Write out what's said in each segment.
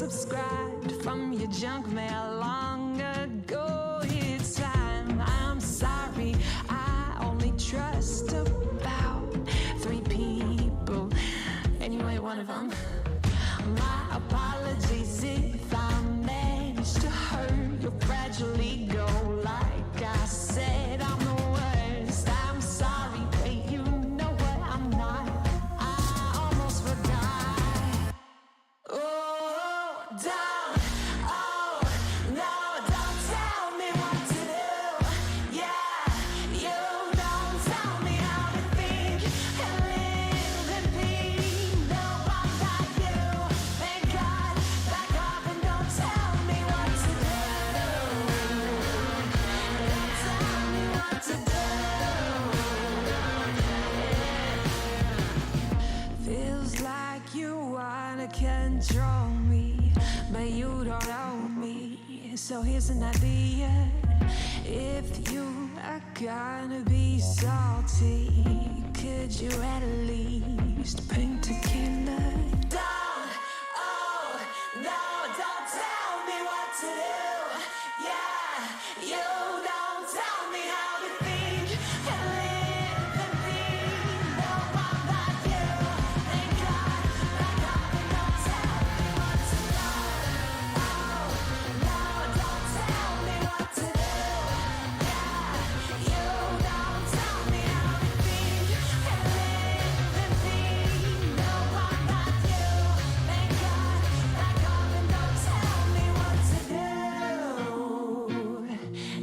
unsubscribed from your junk mail long ago. It's time, I'm sorry, I only trust about 3 people, and you ain't one of them. My apologies if I managed to hurt your fragile ego. Like I said, I'm the worst. I'm sorry, but you know what I'm not. I almost forgot. Oh, don't, oh, no, don't tell me what to do. Yeah, you don't tell me how to think and live in peace. No, I'm not you. Thank God, back off and don't tell me what to do. Don't tell me what to do. Feels like you wanna control me, but you don't own me. So here's an idea. If you are gonna be salty, could you at least paint tequila? Don't, oh, no, don't tell me what to do. Yeah, you don't tell me how to think and live in peace. No, I'm not you. Thank God, back off and don't tell me what to do. Oh, no, don't tell me what to do. Yeah, you don't tell me how to think and live in peace. No, I'm not you. Thank God, back off and don't tell me what to do.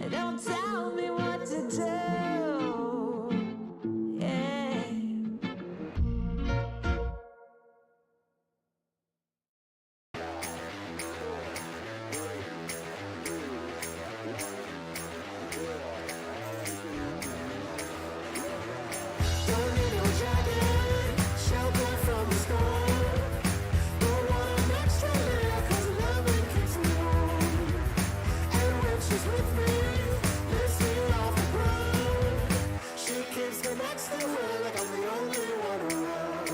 Don't tell me what to do. Yeah. Don't need no jacket, shelter from the storm. Don't want an extra layer, 'cause loving keeps me warm. And when she's with me, lifts me off the ground. She keeps me next to her like I'm the only one around.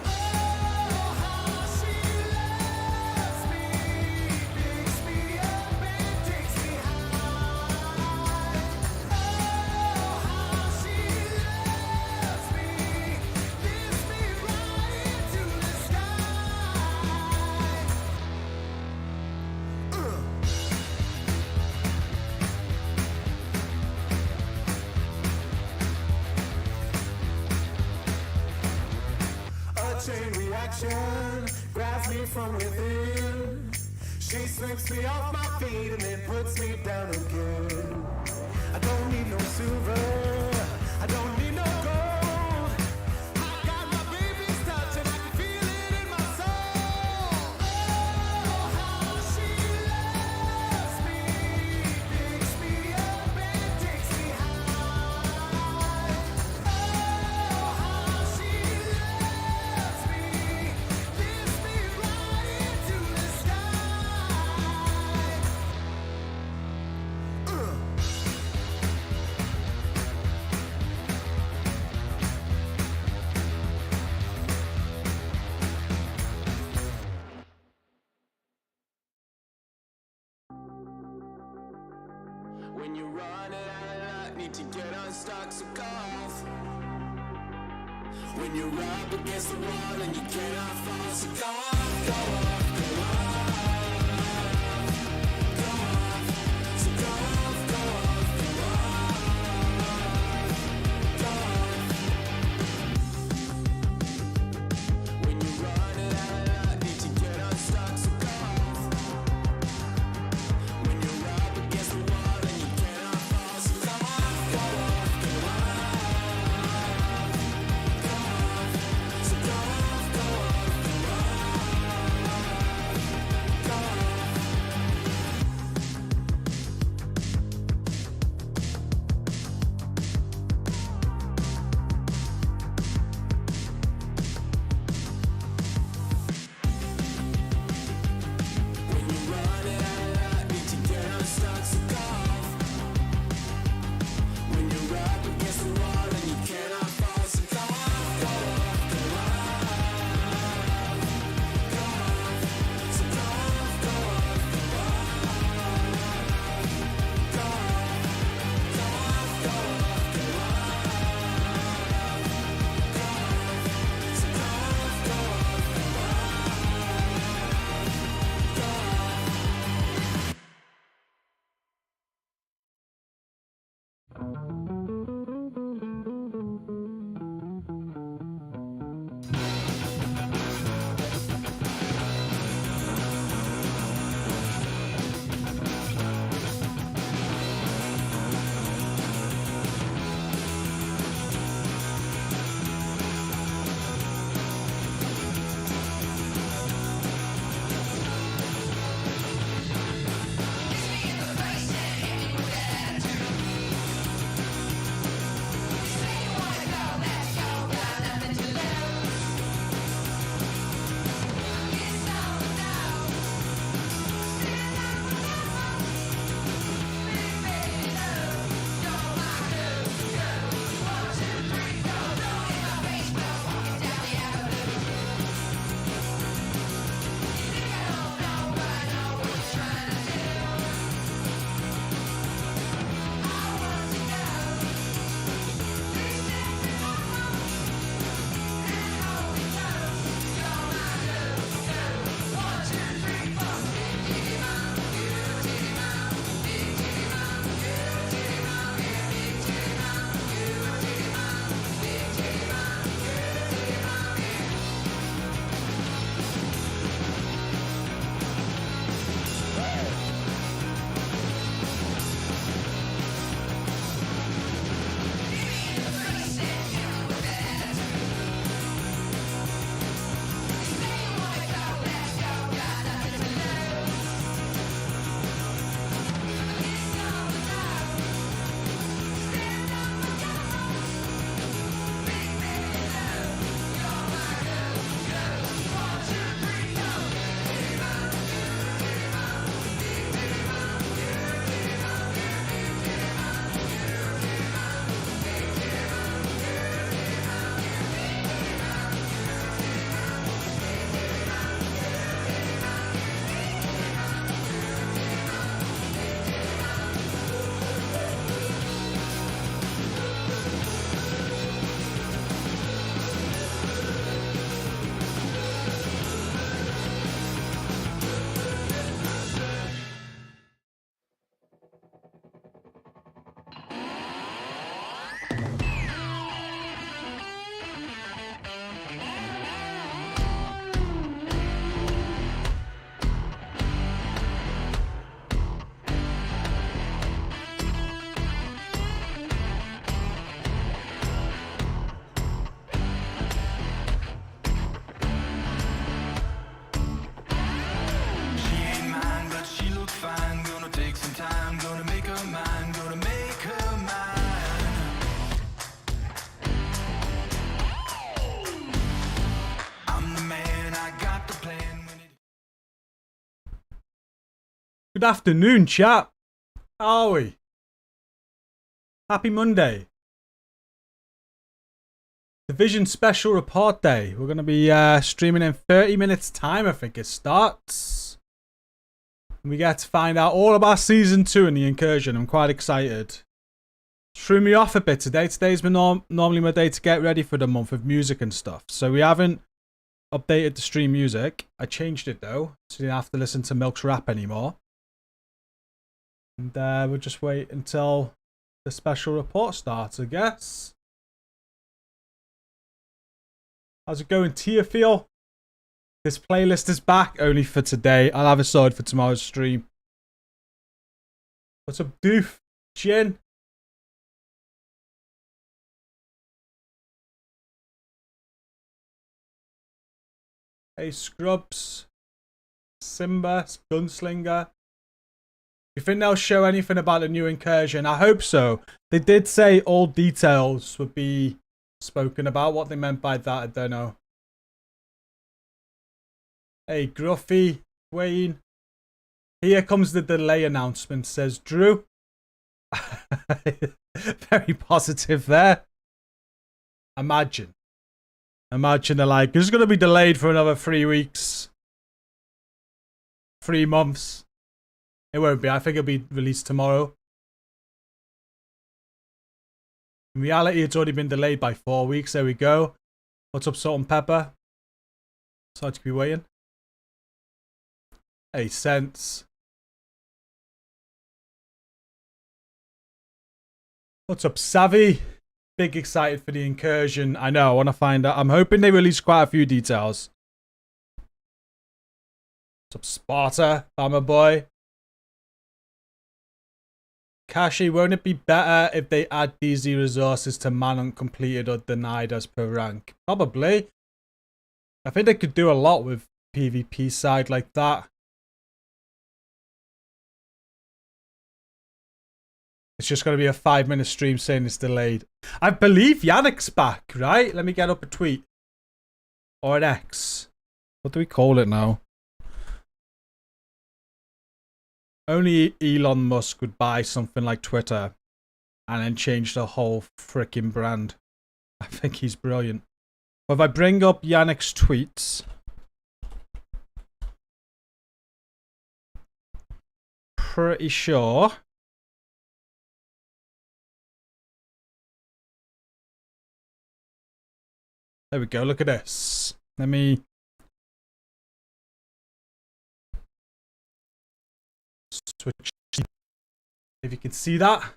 Oh, how she loves me, picks me up and takes me high. Oh, how she loves me, lifts me right into the sky. A chain reaction grabs me from within. She sweeps me off my feet and then puts me down again. I don't need no silver, I don't need no gold. I got my baby's touch and I can feel it in my soul. Oh, how she loves me, picks me up and takes me high. Oh, how she loves me, lifts me right into the sky. When you're running out of luck, need to get unstuck, so go off. When you're up against the wall and you cannot fall, so go off, go off, go off. Go off, so go off, go off, go off. Go off. When you're running out of luck, need to get unstuck, so go off. When you're up against the wall and you cannot fall, so go off, go off, go off. Go off, so go off, go off, go off. Good afternoon, chat. How are we? Happy Monday. Division Special Report Day. We're going to be streaming in 30 minutes time, I think it starts. And we get to find out all about Season 2 in the Incursion. I'm quite excited. Threw me off a bit today. Today's been normally my day to get ready for the month of music and stuff. So we haven't updated the stream music. I changed it though, so you don't have to listen to Milk's rap anymore. And we'll just wait until the special report starts, I guess. How's it going, Tearfeel? This playlist is back only for today. I'll have a side for tomorrow's stream. What's up, Doof? Jin? Hey, Scrubs. Simba, Gunslinger. You think they'll show anything about the new Incursion? I hope so. They did say all details would be spoken about. What they meant by that, I don't know. Hey, Gruffy, Wayne. Here comes the delay announcement, says Drew. Very positive there. Imagine they're like, this is going to be delayed for another 3 weeks. 3 months. It won't be. I think it'll be released tomorrow. In reality, it's already been delayed by 4 weeks. There we go. What's up, Salt and Pepper? Sorry to be waiting. Hey, Sense. What's up, Savvy? Big excited for the incursion. I know, I want to find out. I'm hoping they release quite a few details. What's up, Sparta? Farmer boy. Kashi, won't it be better if they add DZ resources to man uncompleted or denied as per rank? Probably. I think they could do a lot with PvP side like that. It's just going to be a 5-minute stream saying it's delayed. I believe Yannick's back, right? Let me get up a tweet. Or an X. What do we call it now? Only Elon Musk would buy something like Twitter and then change the whole freaking brand. I think he's brilliant. But if I bring up Yannick's tweets... Pretty sure... There we go, look at this. Let me... switch. If you can see that.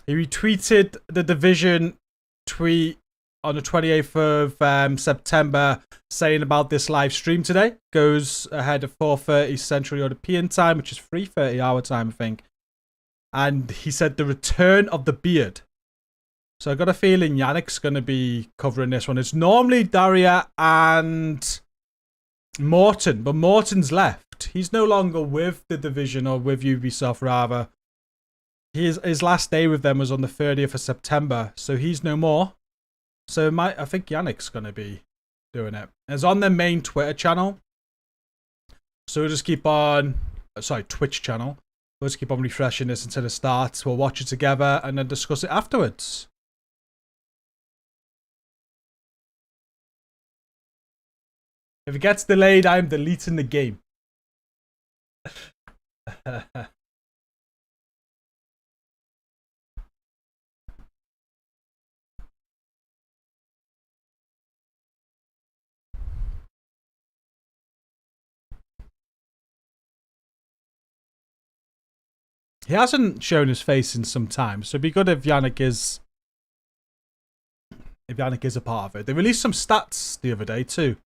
He retweeted the Division tweet on the 28th of September saying about this live stream today. Goes ahead at 4:30 Central European time, which is 3:30 our time, I think. And he said the return of the beard. So I got a feeling Yannick's going to be covering this one. It's normally Daria and Morton, but Morton's left. He's no longer with the Division, or with Ubisoft rather. His last day with them was on the 30th of September, so he's no more. So I think Yannick's going to be doing it. It's on their main Twitter channel. So we'll just keep on... Sorry, Twitch channel. We'll just keep on refreshing this until it starts. We'll watch it together and then discuss it afterwards. If it gets delayed, I am deleting the game. He hasn't shown his face in some time, so it'd be good if Yannick is a part of it. They released some stats the other day too.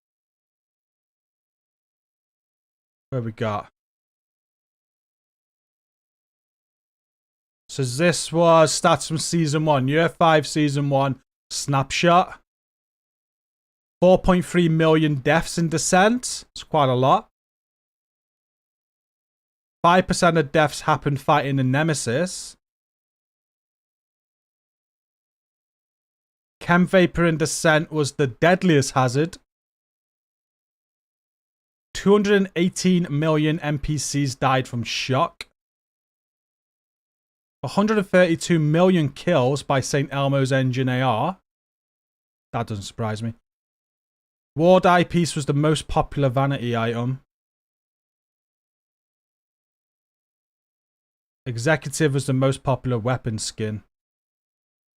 Where we got? So this was stats from Season 1. Year 5, Season 1. Snapshot. 4.3 million deaths in Descent. It's quite a lot. 5% of deaths happened fighting the Nemesis. Chem Vapor in Descent was the deadliest hazard. 218 million NPCs died from shock. 132 million kills by St. Elmo's Engine AR. That doesn't surprise me. Ward Eyepiece was the most popular vanity item. Executive was the most popular weapon skin.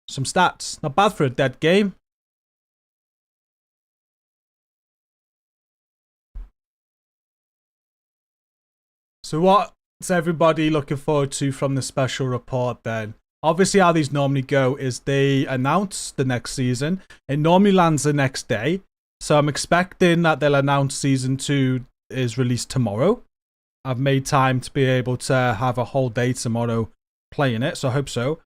Some stats. Not bad for a dead game. So what's everybody looking forward to from the special report then? Obviously how these normally go is they announce the next season. It normally lands the next day. So I'm expecting that they'll announce Season 2 is released tomorrow. I've made time to be able to have a whole day tomorrow playing it, so I hope so.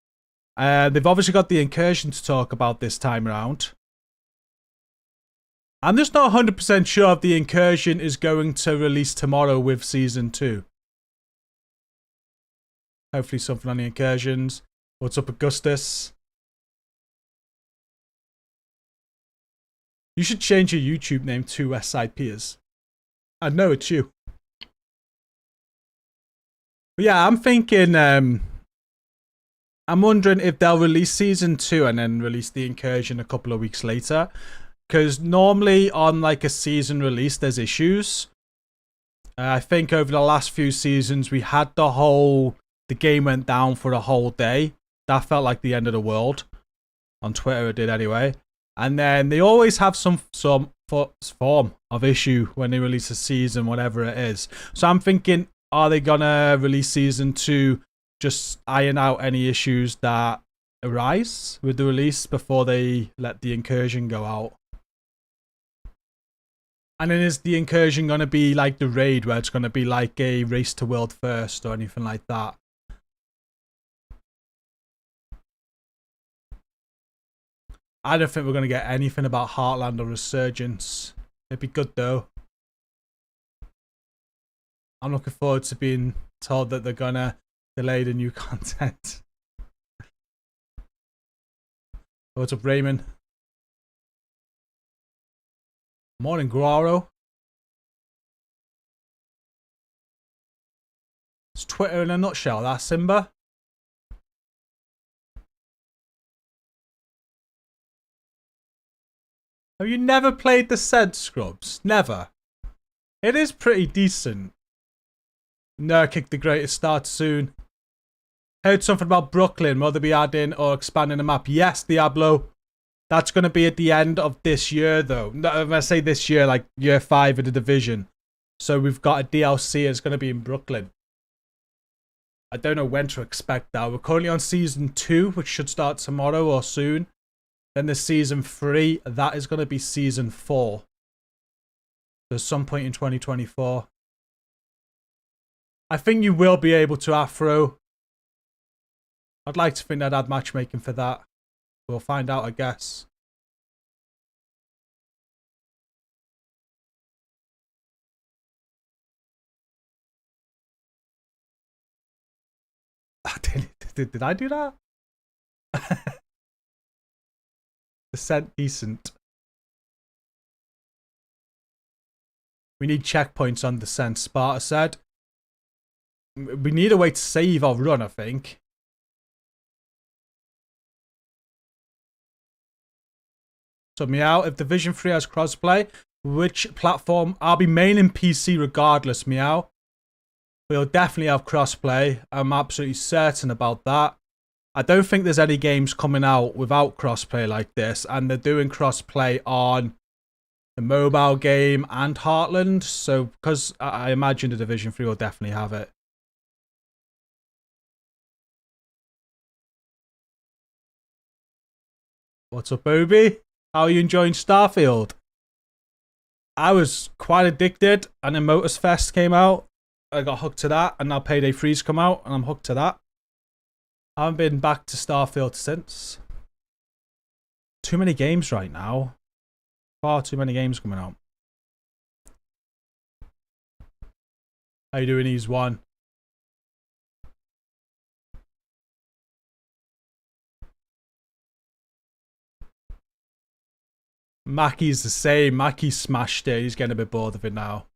They've obviously got the incursion to talk about this time around. I'm just not 100% sure if the incursion is going to release tomorrow with Season 2. Hopefully something on the incursions. What's up, Augustus? You should change your YouTube name to Westside Piers. I know it's you. But yeah, I'm thinking, I'm wondering if they'll release Season 2 and then release the incursion a couple of weeks later. Because normally on like a season release, there's issues. I think over the last few seasons, we had the game went down for a whole day. That felt like the end of the world. On Twitter it did anyway. And then they always have some form of issue when they release a season, whatever it is. So I'm thinking, are they gonna release Season 2, just iron out any issues that arise with the release before they let the incursion go out. And then is the incursion going to be like the raid, where it's going to be like a race to world first or anything like that? I don't think we're going to get anything about Heartland or Resurgence. It'd be good though. I'm looking forward to being told that they're going to delay the new content. What's up, Raymond? Morning, Guaro. It's Twitter in a nutshell, that Simba. Have you never played the Scent Scrubs? Never. It is pretty decent. No, kick the greatest start soon. Heard something about Brooklyn. Will they be adding or expanding the map? Yes, Diablo. That's going to be at the end of this year, though. When I say this year, like year 5 of the Division. So we've got a DLC. It's going to be in Brooklyn. I don't know when to expect that. We're currently on Season 2, which should start tomorrow or soon. Then there's Season 3. That is going to be Season 4. So some point in 2024. I think you will be able to Afro. I'd like to think they'd add matchmaking for that. We'll find out, I guess. Did I do that? Descent decent. We need checkpoints on descent, Sparta said. We need a way to save our run, I think. So Meow, if Division 3 has crossplay, which platform? I'll be mainly PC regardless, Meow. We'll definitely have crossplay. I'm absolutely certain about that. I don't think there's any games coming out without crossplay like this, and they're doing crossplay on the mobile game and Heartland, so because I imagine the Division 3 will definitely have it. What's up, Obi? How are you enjoying Starfield? I was quite addicted, and then Motors Fest came out. I got hooked to that, and now Payday 3's come out, and I'm hooked to that. I haven't been back to Starfield since. Too many games right now. Far too many games coming out. How you doing, Ease One? Mackie's the same. Mackie smashed it. He's getting a bit bored of it now.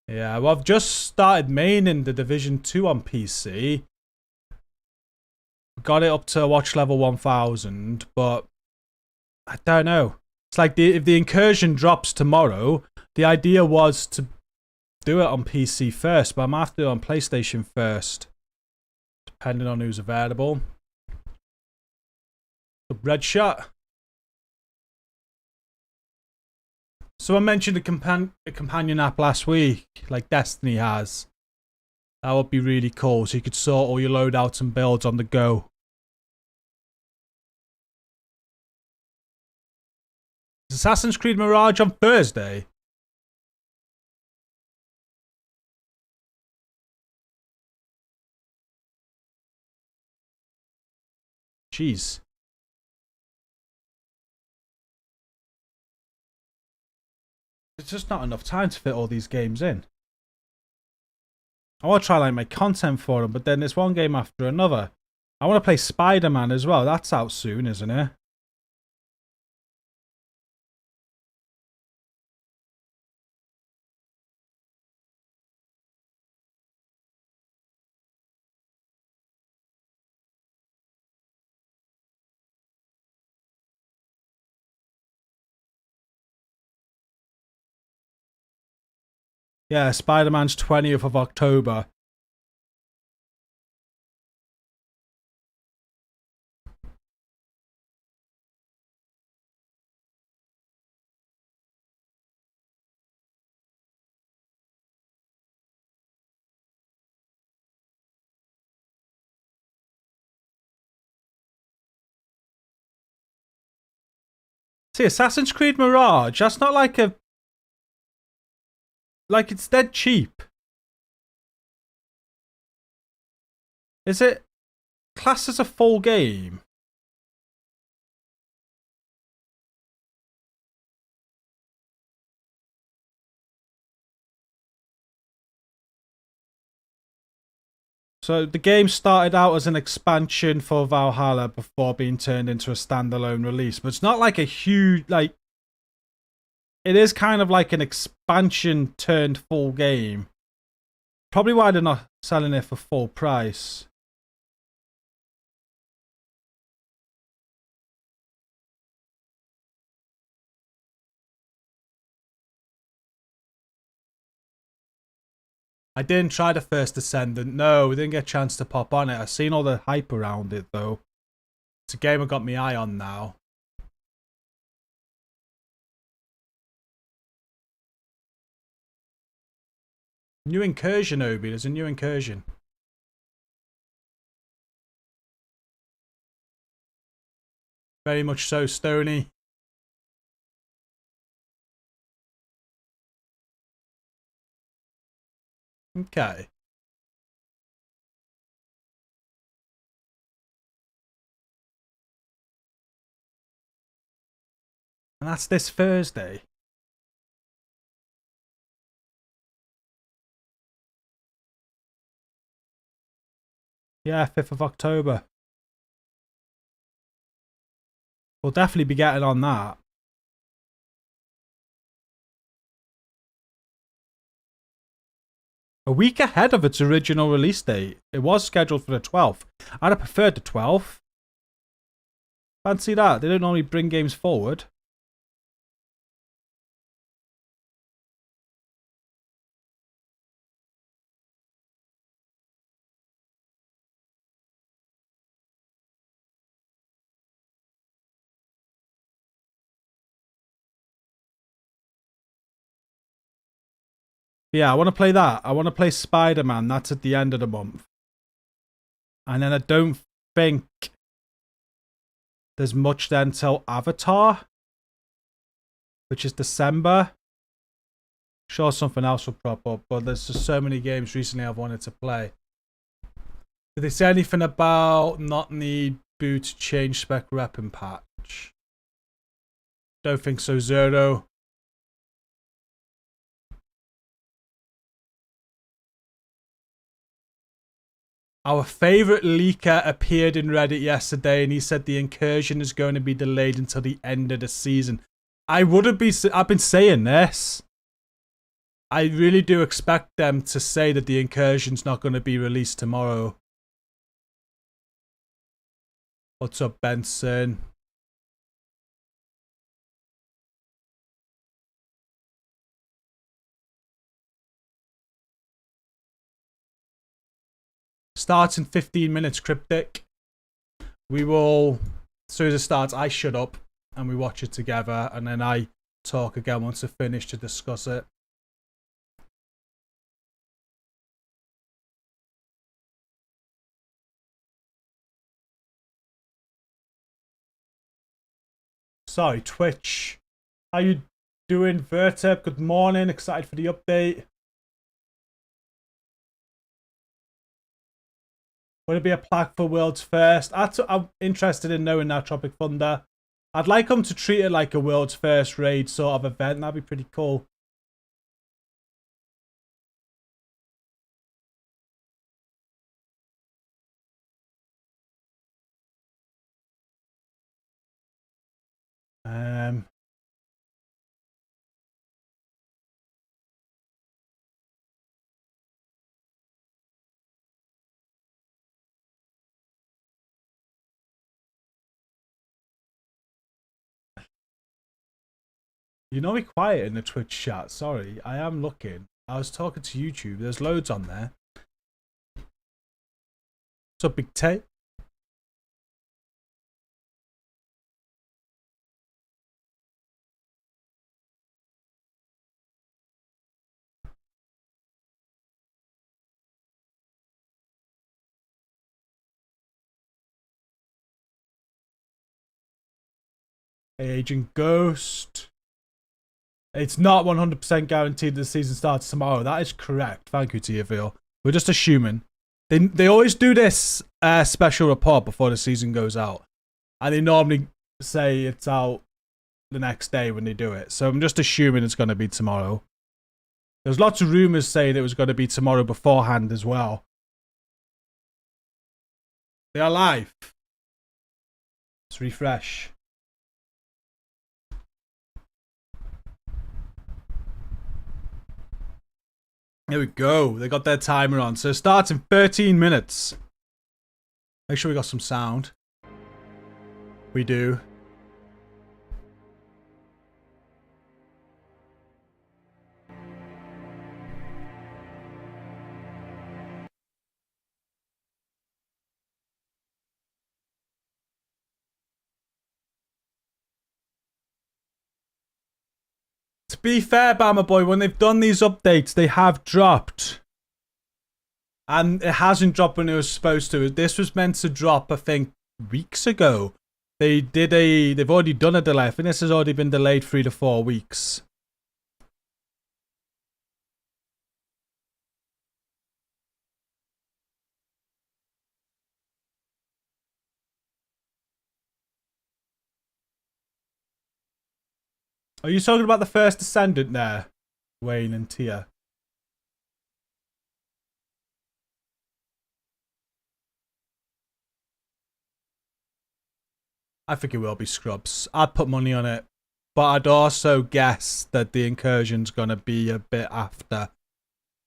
Yeah, well, I've just started maining the Division 2 on PC. Got it up to watch level 1000, but I don't know. It's like if the incursion drops tomorrow, the idea was to do it on PC first, but I'm going to have to do it on PlayStation first, depending on who's available. The Red Shot. Someone mentioned a companion app last week, like Destiny has. That would be really cool, so you could sort all your loadouts and builds on the go. Is Assassin's Creed Mirage on Thursday? Jeez. There's just not enough time to fit all these games in. I want to try like my content for them, but then there's one game after another. I want to play Spider-Man as well. That's out soon, isn't it? Yeah, Spider-Man's 20th of October. See, Assassin's Creed Mirage, that's not like a... Like, it's dead cheap. Is it classed as a full game? So the game started out as an expansion for Valhalla before being turned into a standalone release. But it's not like a huge, like... It is kind of like an expansion turned full game. Probably why they're not selling it for full price. I didn't try the first Descendant. No, we didn't get a chance to pop on it. I've seen all the hype around it, though. It's a game I've got my eye on now. New incursion, Obi. There's a new incursion. Very much so, Stony. Okay. And that's this Thursday. Yeah, 5th of October. We'll definitely be getting on that. A week ahead of its original release date. It was scheduled for the 12th. I'd have preferred the 12th. Fancy that. They don't normally bring games forward. Yeah, I want to play that. I want to play Spider-Man. That's at the end of the month. And then I don't think there's much then till Avatar, which is December. Sure, something else will prop up, but there's just so many games recently I've wanted to play. Did they say anything about not need boot change spec weapon patch? Don't think so, Zero. Our favourite leaker appeared in Reddit yesterday and he said the incursion is going to be delayed until the end of the season. I've been saying this. I really do expect them to say that the incursion's not going to be released tomorrow. What's up, Benson? Starts in 15 minutes, Cryptic. We will, as soon as it starts, I shut up and we watch it together, and then I talk again once I've finished to discuss it. Sorry, Twitch. How you doing, Vertep? Good morning. Excited for the update. Would it be a plaque for World's First? I'm interested in knowing now, Tropic Thunder. I'd like them to treat it like a World's First raid sort of event. That'd be pretty cool. You know me quiet in the Twitch chat. Sorry, I am looking. I was talking to YouTube. There's loads on there. What's up, Big Tay? Hey, Agent Ghost. It's not 100% guaranteed the season starts tomorrow. That is correct. Thank you, Tiafil. We're just assuming. They always do this special report before the season goes out. And they normally say it's out the next day when they do it. So I'm just assuming it's going to be tomorrow. There's lots of rumors saying it was going to be tomorrow beforehand as well. They are live. Let's refresh. There we go. They got their timer on. So it starts in 13 minutes. Make sure we got some sound. We do. To be fair, Bama Boy, when they've done these updates, they have dropped. And it hasn't dropped when it was supposed to. This was meant to drop, I think, weeks ago. They've already done a delay. I think this has already been delayed 3 to 4 weeks. Are you talking about the first descendant there, Wayne and Tia? I think it will be Scrubs. I'd put money on it. But I'd also guess that the incursion's going to be a bit after.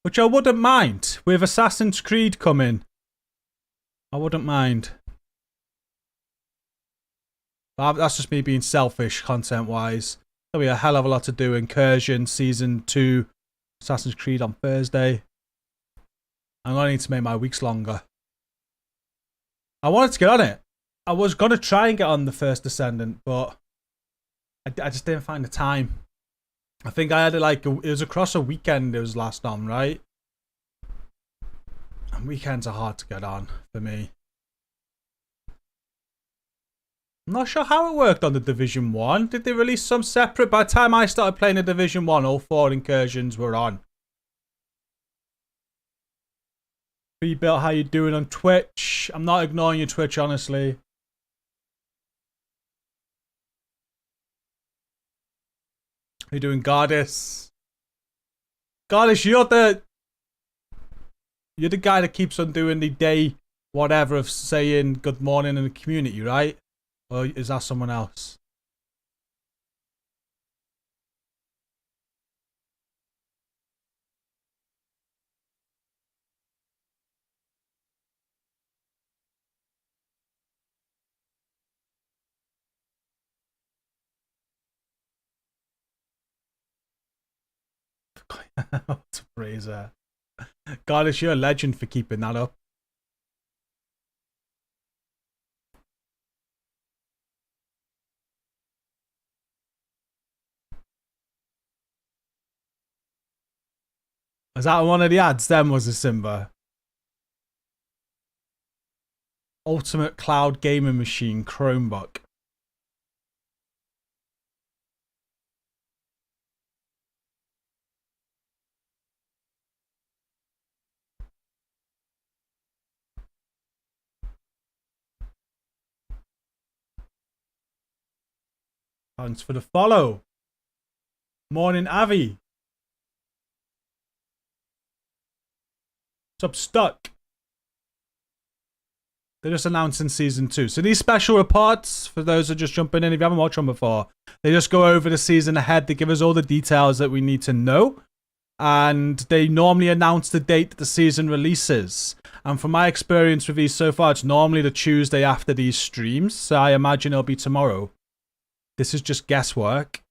Which I wouldn't mind. With Assassin's Creed coming. I wouldn't mind. But that's just me being selfish, content-wise. There'll be a hell of a lot to do. Incursion, Season 2, Assassin's Creed on Thursday. I'm going to need to make my weeks longer. I wanted to get on it. I was going to try and get on the first Descendant, but I just didn't find the time. I think I had it like, it was across a weekend it was last on, right? And weekends are hard to get on for me. I'm not sure how it worked on the Division 1. Did they release some separate? By the time I started playing the Division 1, all 4 incursions were on. Rebuilt, how you doing on Twitch? I'm not ignoring your Twitch, honestly. How you doing, Goddess? Goddess, you're the guy that keeps on doing the day whatever of saying good morning in the community, right? Or is that someone else? What's a Fraser? Goddess, you're a legend for keeping that up. Was that one of the ads? Then was a Simba. Ultimate cloud gaming machine, Chromebook. Thanks for the follow. Morning, Avi. What's up, Stuck? They're just announcing Season 2. So these special reports, for those who are just jumping in, if you haven't watched one before, they just go over the season ahead. They give us all the details that we need to know. And they normally announce the date that the season releases. And from my experience with these so far, it's normally the Tuesday after these streams. So I imagine it'll be tomorrow. This is just guesswork.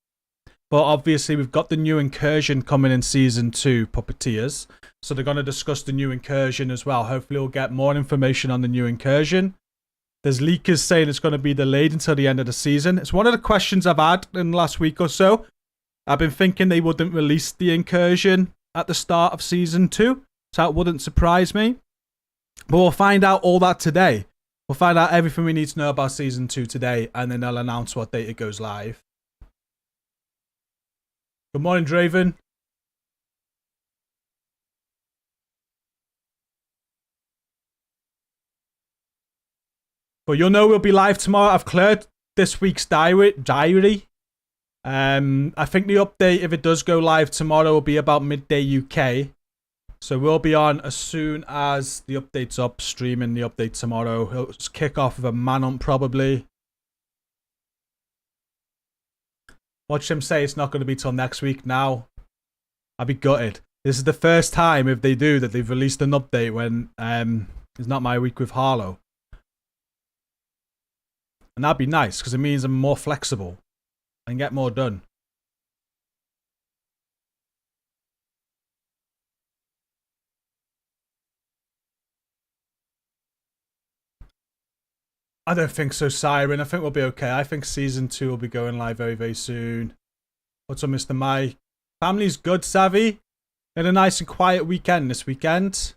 But obviously, we've got the new incursion coming in Season 2, Puppeteers. So they're going to discuss the new incursion as well. Hopefully, we'll get more information on the new incursion. There's leakers saying it's going to be delayed until the end of the season. It's one of the questions I've had in the last week or so. I've been thinking they wouldn't release the incursion at the start of Season 2. So that wouldn't surprise me. But we'll find out all that today. We'll find out everything we need to know about Season 2 today, and then they'll announce what date it goes live. Good morning, Draven. But you'll know we'll be live tomorrow. I've cleared this week's diary. I think the update, if it does go live tomorrow, will be about midday UK. So we'll be on as soon as the update's up, streaming the update tomorrow. He'll kick off with a man-hunt probably. Watch him say it's not going to be till next week now. I'd be gutted. This is the first time, if they do, that they've released an update when it's not my week with Harlow. And that'd be nice, because it means I'm more flexible and get more done. I don't think so, Siren. I think we'll be okay. I think Season 2 will be going live very, very soon. What's up, Mr. Mai? Family's good, Savvy. Had a nice and quiet weekend this weekend.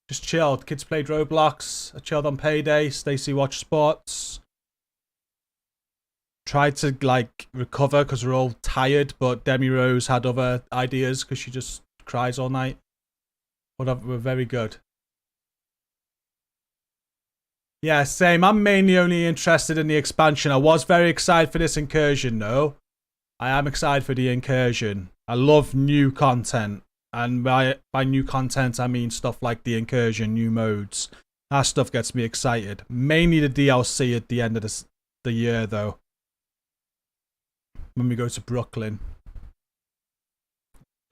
Just chilled. Kids played Roblox. I chilled on payday. Stacey watched sports. Tried to, like, recover because we're all tired, but Demi Rose had other ideas because she just cries all night. Whatever, we're very good. Yeah, same. I'm mainly only interested in the expansion. I was very excited for this incursion, though. I am excited for the incursion. I love new content. And by new content, I mean stuff like the incursion, new modes. That stuff gets me excited. Mainly the DLC at the end of the year, though. When we go to Brooklyn.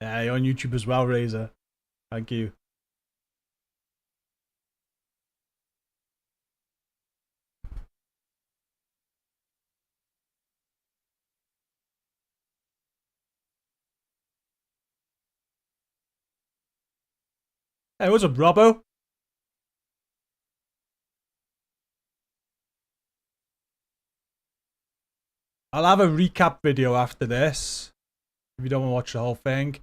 Yeah, you're on YouTube as well, Razor. Thank you. Hey, what's up, Robbo? I'll have a recap video after this. If you don't want to watch the whole thing.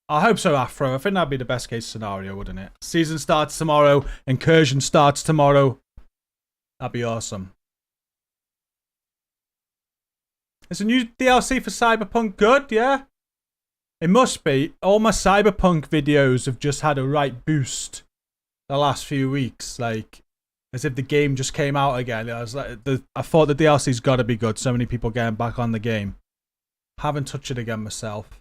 I hope so, Afro. I think that'd be the best case scenario, wouldn't it? Season starts tomorrow. Incursion starts tomorrow. That'd be awesome. Is a new DLC for Cyberpunk good? Yeah? It must be. All my Cyberpunk videos have just had a right boost the last few weeks. Like, as if the game just came out again. I was like, I thought the DLC's got to be good. So many people getting back on the game. Haven't touched it again myself.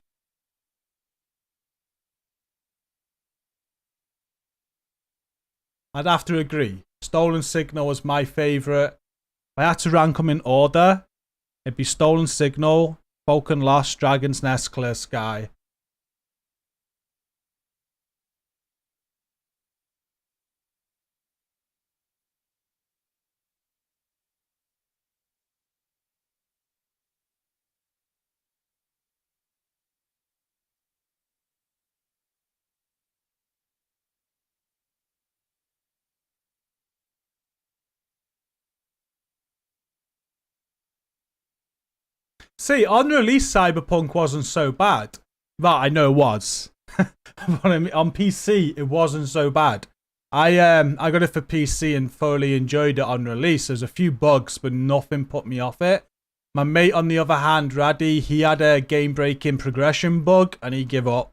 I'd have to agree. Stolen Signal was my favourite. If I had to rank them in order, it'd be Stolen Signal, Vulcan Lost, Dragon's Nest, Clear Sky. See, on release, Cyberpunk wasn't so bad. Well, I know it was. But on PC, it wasn't so bad. I got it for PC and thoroughly enjoyed it on release. There's a few bugs, but nothing put me off it. My mate, on the other hand, Raddy, he had a game-breaking progression bug, and he gave up.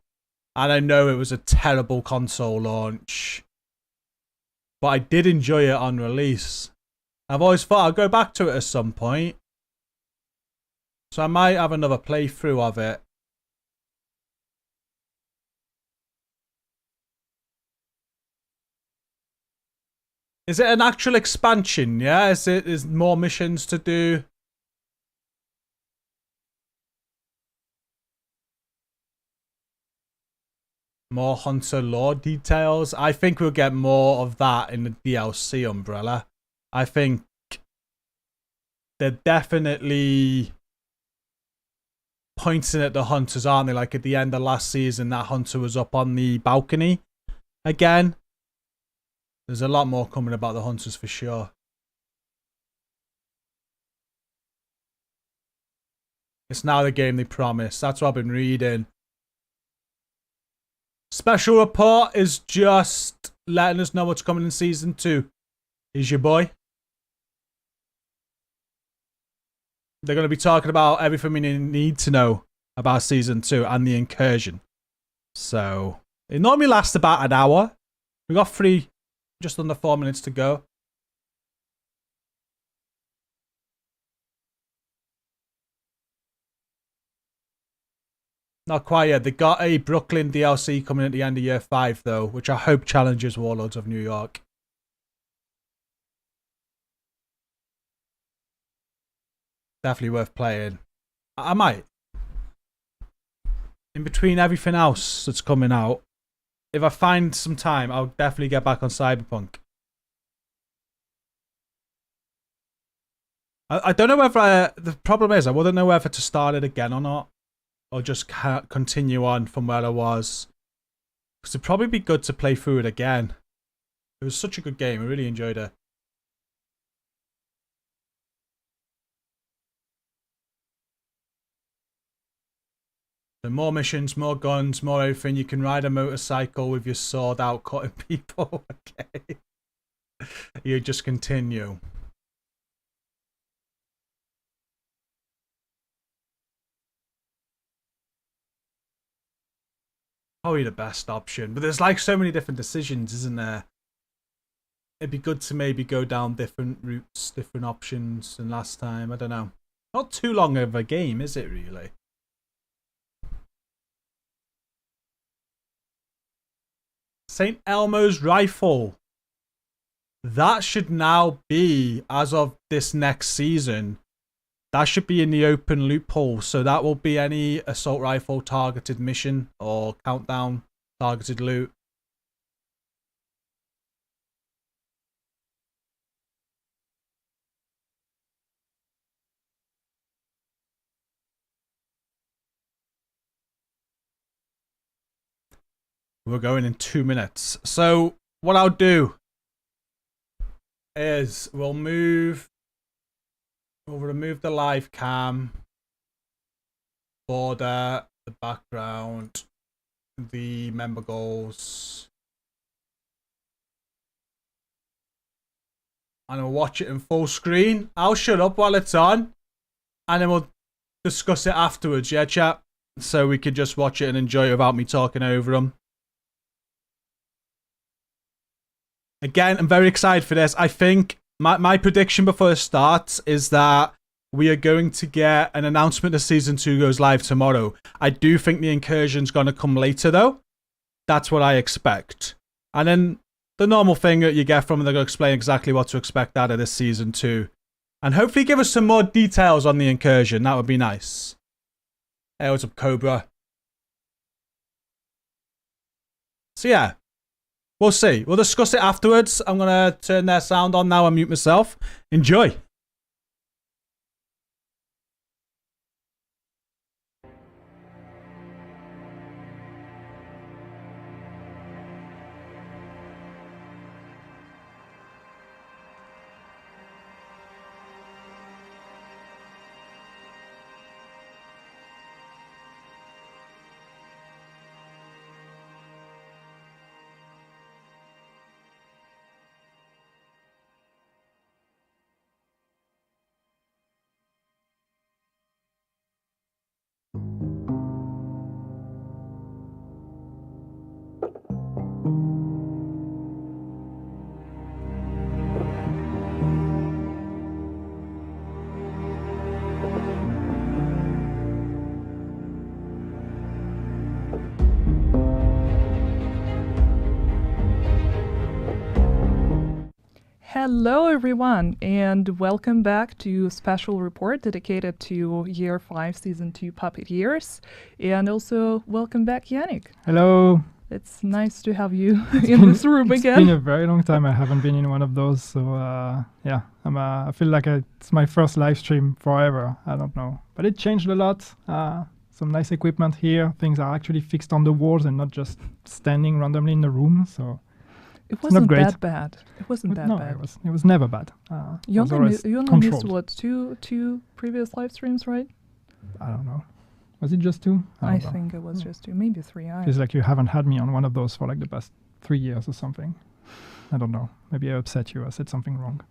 And I know it was a terrible console launch. But I did enjoy it on release. I've always thought I'll go back to it at some point. So I might have another playthrough of it. Is it an actual expansion, yeah? Is more missions to do? More Hunter lore details? I think we'll get more of that in the DLC umbrella. I think they're definitely pointing at the hunters, aren't they? Like at the end of last season, that hunter was up on the balcony again. There's a lot more coming about the hunters for sure. It's now the game they promised. That's what I've been reading. Special report is just letting us know what's coming in season 2 is your boy. They're going to be talking about everything we need to know about season 2 and the incursion. So it normally lasts about an hour. We got just under 4 minutes to go. Not quite yet. They got a Brooklyn DLC coming at the end of year 5, though, which I hope challenges Warlords of New York. Definitely worth playing. I might. In between everything else that's coming out, if I find some time, I'll definitely get back on Cyberpunk. I don't know whether... the problem is, I wouldn't know whether to start it again or not. Or just continue on from where I was. Because it'd probably be good to play through it again. It was such a good game. I really enjoyed it. So more missions, more guns, more everything. You can ride a motorcycle with your sword out cutting people. Okay. You just continue. Probably the best option. But there's like so many different decisions, isn't there? It'd be good to maybe go down different routes, different options than last time. I don't know. Not too long of a game, is it really? St. Elmo's Rifle. That should now be, as of this next season, that should be in the open loophole. So that will be any assault rifle targeted mission or countdown targeted loot. We're going in 2 minutes. So what I'll do is we'll remove the live cam, border, the background, the member goals, and we'll watch it in full screen. I'll shut up while it's on, and then we'll discuss it afterwards, yeah, chat? So we can just watch it and enjoy it without me talking over them. Again, I'm very excited for this. I think my prediction before it starts is that we are going to get an announcement that Season 2 goes live tomorrow. I do think the incursion's going to come later, though. That's what I expect. And then the normal thing that you get from them, they're going to explain exactly what to expect out of this Season 2. And hopefully give us some more details on the incursion. That would be nice. Hey, what's up, Cobra? So yeah. We'll see. We'll discuss it afterwards. I'm going to turn their sound on now and mute myself. Enjoy. Hello everyone, and welcome back to a special report dedicated to Year 5 Season 2 Puppeteers. And also, welcome back, Yannick. Hello. It's nice to have you in this room again. It's been a very long time I haven't been in one of those, so yeah, I feel like it's my first live stream forever. I don't know. But it changed a lot. Some nice equipment here. Things are actually fixed on the walls and not just standing randomly in the room, so... It wasn't great. that bad. It wasn't that bad. It was never bad. You only missed, what, two previous live streams, right? I don't know. Was it just 2? I think it was just 2, maybe 3. It's like you haven't had me on one of those for like the past 3 years or something. I don't know. Maybe I upset you. I said something wrong.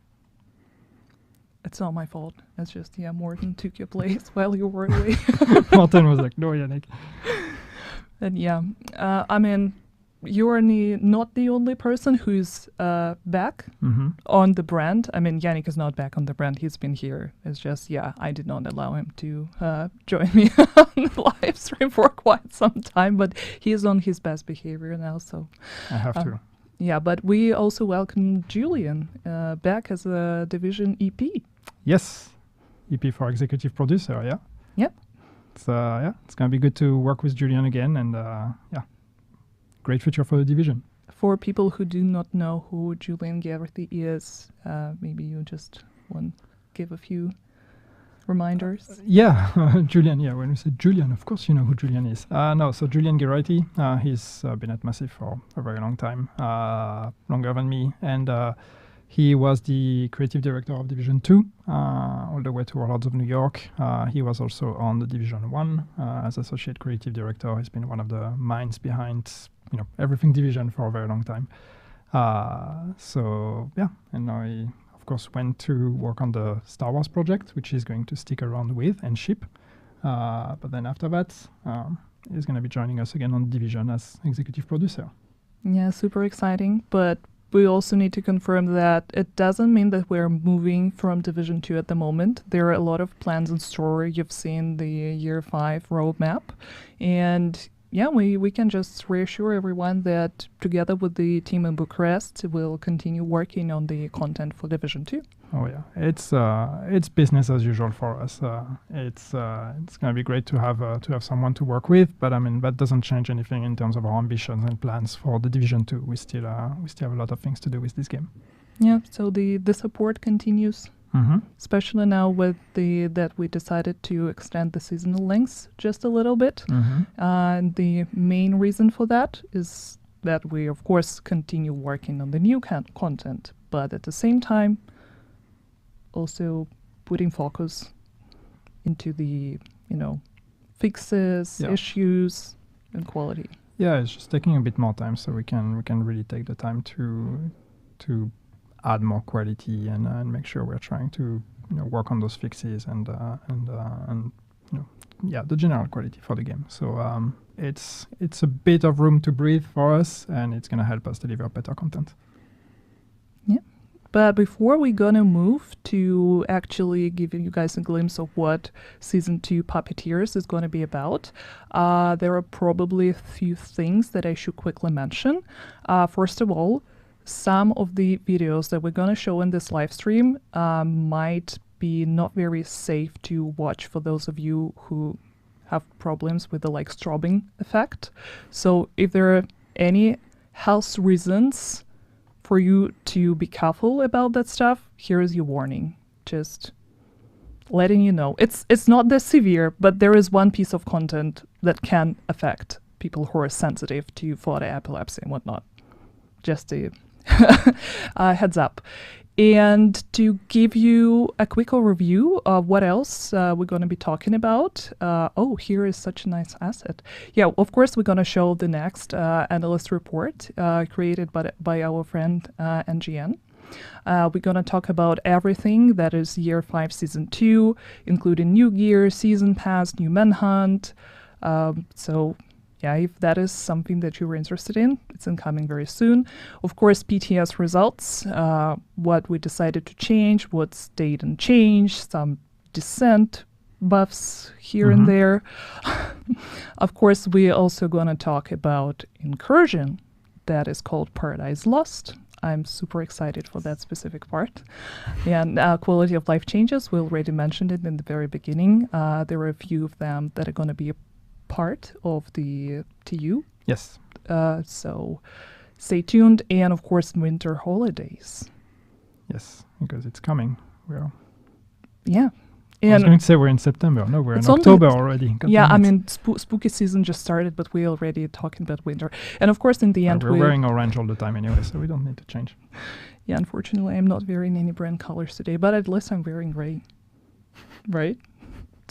It's not my fault. It's just, Morten took your place while you were away. Martin was like, no, Yannick. And you're not the only person who's back on the brand. I mean, Yannick is not back on the brand. He's been here. It's just, I did not allow him to join me on the live stream for quite some time, but he is on his best behavior now, so. I have to. Yeah, but we also welcome Julian back as a division EP. Yes. EP for executive producer, yeah. Yep. It's it's going to be good to work with Julian again, and great future for the division. For people who do not know who Julian Gerthi is, maybe you just want to give a few reminders. Julian, when we say Julian, of course you know who Julian is. So Julian Gerthi, he's been at Massive for a very long time, longer than me, and he was the creative director of Division 2, all the way to Warlords of New York. He was also on the Division 1 as associate creative director. He's been one of the minds behind everything Division for a very long time. And now he, of course, went to work on the Star Wars project, which he's going to stick around with and ship. But then after that, he's going to be joining us again on Division as executive producer. Yeah, super exciting. But we also need to confirm that it doesn't mean that we're moving from Division 2 at the moment. There are a lot of plans in store. You've seen the Year 5 roadmap. And we can just reassure everyone that together with the team in Bucharest, we'll continue working on the content for Division 2. Oh yeah, it's business as usual for us. It's going to be great to have someone to work with, but I mean that doesn't change anything in terms of our ambitions and plans for the Division 2. We still have a lot of things to do with this game. Yeah, so the support continues. Especially now with that we decided to extend the seasonal lengths just a little bit. And the main reason for that is that we, of course, continue working on the new content, but at the same time, also putting focus into the, fixes, issues, and quality. Yeah, it's just taking a bit more time, so we can really take the time to add more quality and make sure we're trying to work on those fixes and the general quality for the game. So it's a bit of room to breathe for us, and it's going to help us deliver better content. Yeah, but before we're gonna move to actually giving you guys a glimpse of what Season 2 Puppeteers is going to be about, there are probably a few things that I should quickly mention. First of all, some of the videos that we're going to show in this live stream might be not very safe to watch for those of you who have problems with the strobing effect. So if there are any health reasons for you to be careful about that stuff, here is your warning. Just letting you know. It's not that severe, but there is one piece of content that can affect people who are sensitive to photo epilepsy and whatnot. Just a heads up. And to give you a quick overview of what else we're going to be talking about. Here is such a nice asset. Yeah, of course, we're going to show the next analyst report created by our friend NGN. We're going to talk about everything that is Year 5 Season 2, including new gear, season pass, new manhunt. If that is something that you were interested in, it's incoming very soon. Of course, PTS results, what we decided to change, what stayed unchanged, some descent buffs here and there. Of course, we're also going to talk about incursion, that is called Paradise Lost. I'm super excited for that specific part. And quality of life changes, we already mentioned it in the very beginning. There are a few of them that are going to be part of the TU. Yes. So stay tuned. And of course, winter holidays. Yes, because it's coming. Yeah. I was going to say we're in September. No, we're in October already. Spooky season just started, but we're already talking about winter. And of course, in the end, we're wearing orange all the time anyway, so we don't need to change. Yeah, unfortunately, I'm not wearing any brand colors today, but at least I'm wearing gray. Right?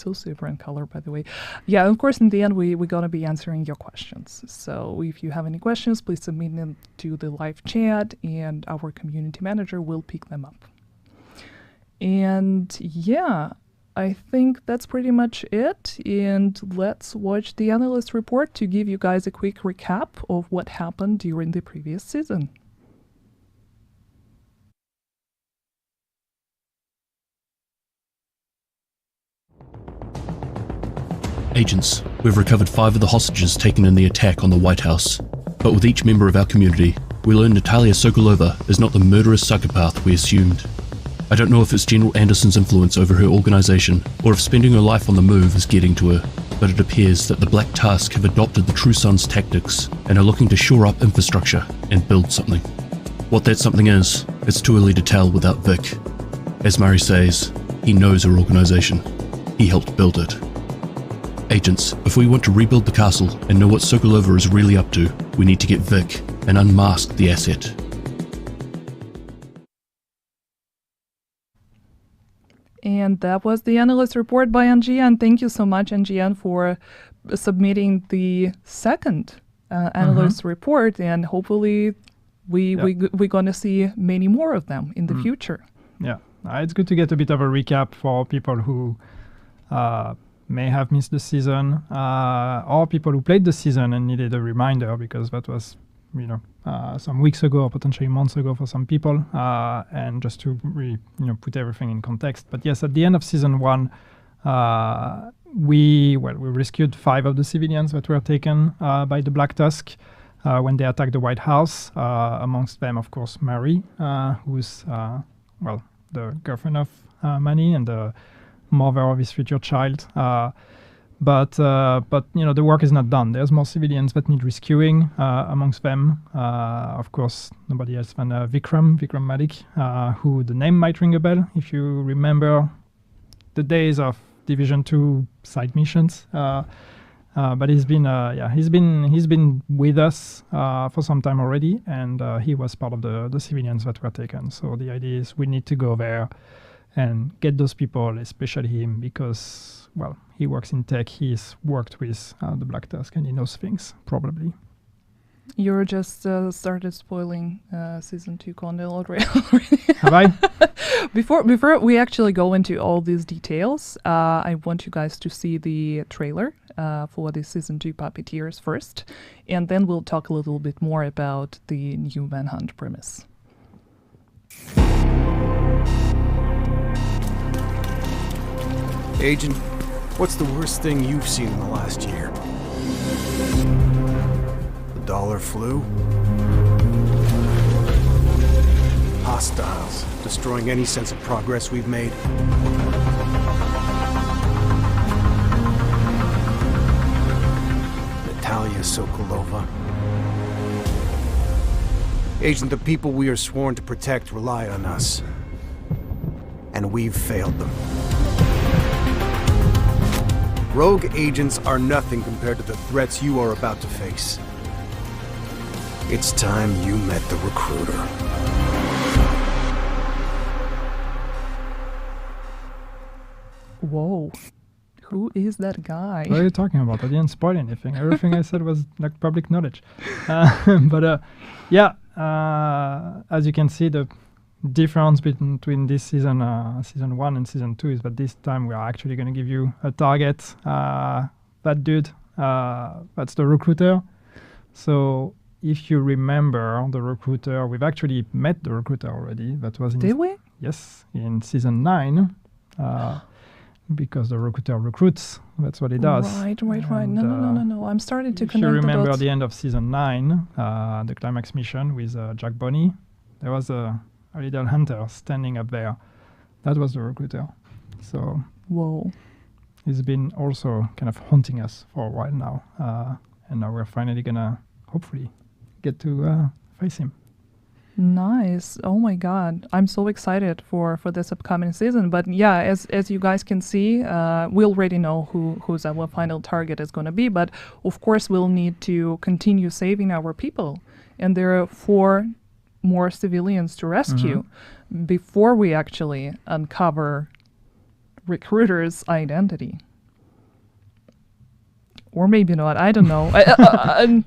so super in color, by the way. Yeah, of course, in the end, we're going to be answering your questions. So if you have any questions, please submit them to the live chat, and our community manager will pick them up. And yeah, I think that's pretty much it. And let's watch the analyst report to give you guys a quick recap of what happened during the previous season. Agents, we've recovered 5 of the hostages taken in the attack on the White House. But with each member of our community, we learn Natalia Sokolova is not the murderous psychopath we assumed. I don't know if it's General Anderson's influence over her organization, or if spending her life on the move is getting to her, but it appears that the Black Task have adopted the True Sons tactics and are looking to shore up infrastructure and build something. What that something is, it's too early to tell without Vic. As Murray says, he knows her organization. He helped build it. Agents, if we want to rebuild the castle and know what Sokolova is really up to, we need to get Vic and unmask the asset. And that was the analyst report by NGN. Thank you so much, NGN, for submitting the second analyst report. And hopefully we're going to see many more of them in the future. Yeah, it's good to get a bit of a recap for people who may have missed the season, or people who played the season and needed a reminder, because that was, some weeks ago or potentially months ago for some people, and just to really, put everything in context. But yes, at the end of season 1, we rescued 5 of the civilians that were taken by the Black Tusk when they attacked the White House. Amongst them, of course, Mary, who's the girlfriend of Manny and the mother of his future child. But the work is not done. There's more civilians that need rescuing. Amongst them, of course, nobody else than Vikram Malik, who the name might ring a bell if you remember the days of Division 2 side missions. But he's been with us for some time already, and he was part of the civilians that were taken. So the idea is we need to go there and get those people, especially him, because, he works in tech. He's worked with the Black Tusk, and he knows things, probably. You just started spoiling season 2 content already. Have I? Before we actually go into all these details, I want you guys to see the trailer for the season 2 Puppeteers first, and then we'll talk a little bit more about the new Manhunt premise. Agent, what's the worst thing you've seen in the last year? The dollar flu? Hostiles, destroying any sense of progress we've made? Natalia Sokolova? Agent, the people we are sworn to protect rely on us. And we've failed them. Rogue agents are nothing compared to the threats you are about to face. It's time you met the recruiter. Whoa. Who is that guy? What are you talking about? I didn't spoil anything. Everything I said was like public knowledge. As you can see, the difference between this season 1 and season 2 is that this time we are actually going to give you a target. That dude, that's the recruiter. So if you remember the recruiter, we've actually met the recruiter already. That was Did we? Yes, in season 9. Because the recruiter recruits, that's what he does. Right. No. I'm starting to connect the dots. If you remember the end of season 9, the climax mission with Jack Bonney, there was a little hunter standing up there. That was the recruiter. So whoa, he's been also kind of haunting us for a while now. And now we're finally gonna hopefully get to face him. Nice. Oh my god, I'm so excited for this upcoming season. But yeah, as you guys can see, we already know who's our final target is going to be, but of course we'll need to continue saving our people, and there are 4 more civilians to rescue before we actually uncover recruiter's identity. Or maybe not. I don't know.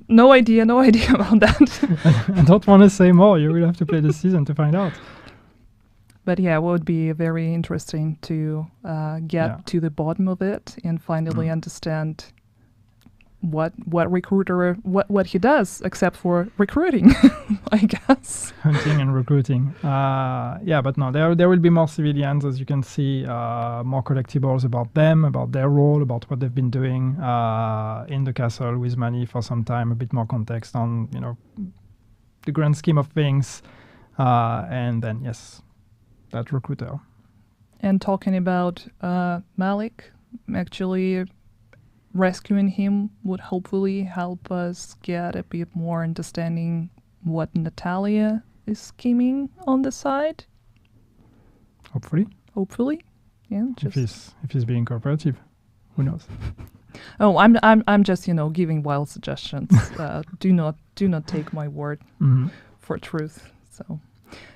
No idea about that. I don't want to say more. You will have to play the season to find out. But yeah, it would be very interesting to get to the bottom of it and finally understand what recruiter what he does except for recruiting, I guess. Hunting and recruiting. But no, there will be more civilians, as you can see, more collectibles about them, about their role, about what they've been doing in the castle with Manny for some time, a bit more context on, the grand scheme of things. And then, yes, that recruiter. And talking about Malik, actually rescuing him would hopefully help us get a bit more understanding what Natalia is scheming on the side. Hopefully, yeah. If he's being cooperative, who knows? Oh, I'm just giving wild suggestions. Do not take my word for truth. So.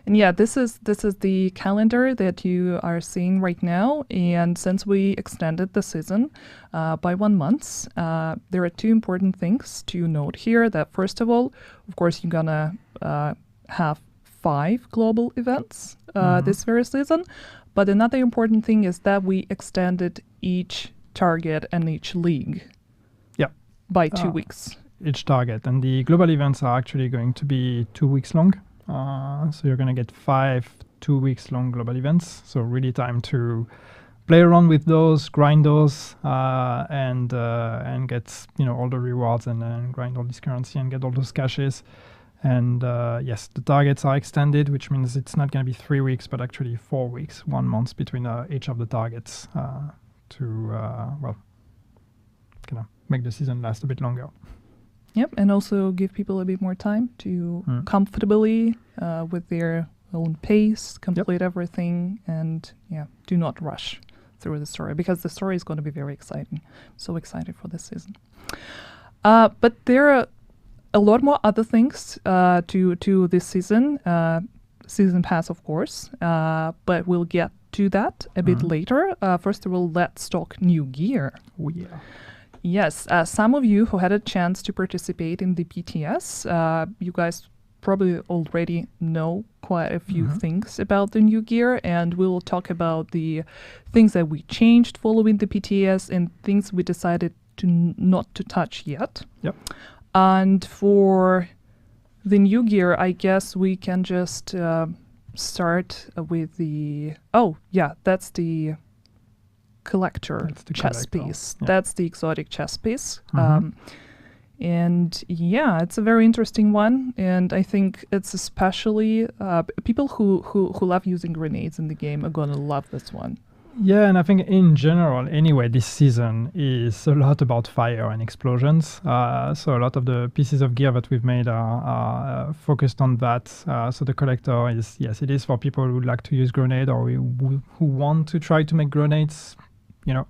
And yeah, this is the calendar that you are seeing right now. And since we extended the season by 1 month, there are two important things to note here. That first of all, of course, you're gonna have 5 global events this very season. But another important thing is that we extended each target and each league by 2 weeks. Each target. And the global events are actually going to be 2 weeks long. So you're going to get 5 2 weeks long global events. So really time to play around with those, grind those, and get all the rewards and grind all this currency and get all those caches. And yes, the targets are extended, which means it's not going to be 3 weeks, but actually 4 weeks, 1 month between each of the targets to make the season last a bit longer. Yep, and also give people a bit more time to comfortably, with their own pace, complete everything, and do not rush through the story, because the story is going to be very exciting. So excited for this season. But there are a lot more other things to this season. Season pass, of course, but we'll get to that a bit later. First of all, let's talk new gear. Oh, yeah. Yes, some of you who had a chance to participate in the PTS, you guys probably already know quite a few things about the new gear, and we'll talk about the things that we changed following the PTS and things we decided to not to touch yet. Yep. And for the new gear, I guess we can just start with the... Oh, yeah, that's the collector chess piece. Yeah. That's the exotic chess piece. And yeah, it's a very interesting one, and I think it's especially people who love using grenades in the game are gonna love this one. Yeah, and I think in general, anyway, this season is a lot about fire and explosions. So a lot of the pieces of gear that we've made are focused on that. So the collector is, yes, it is for people who like to use grenade or who want to try to make grenades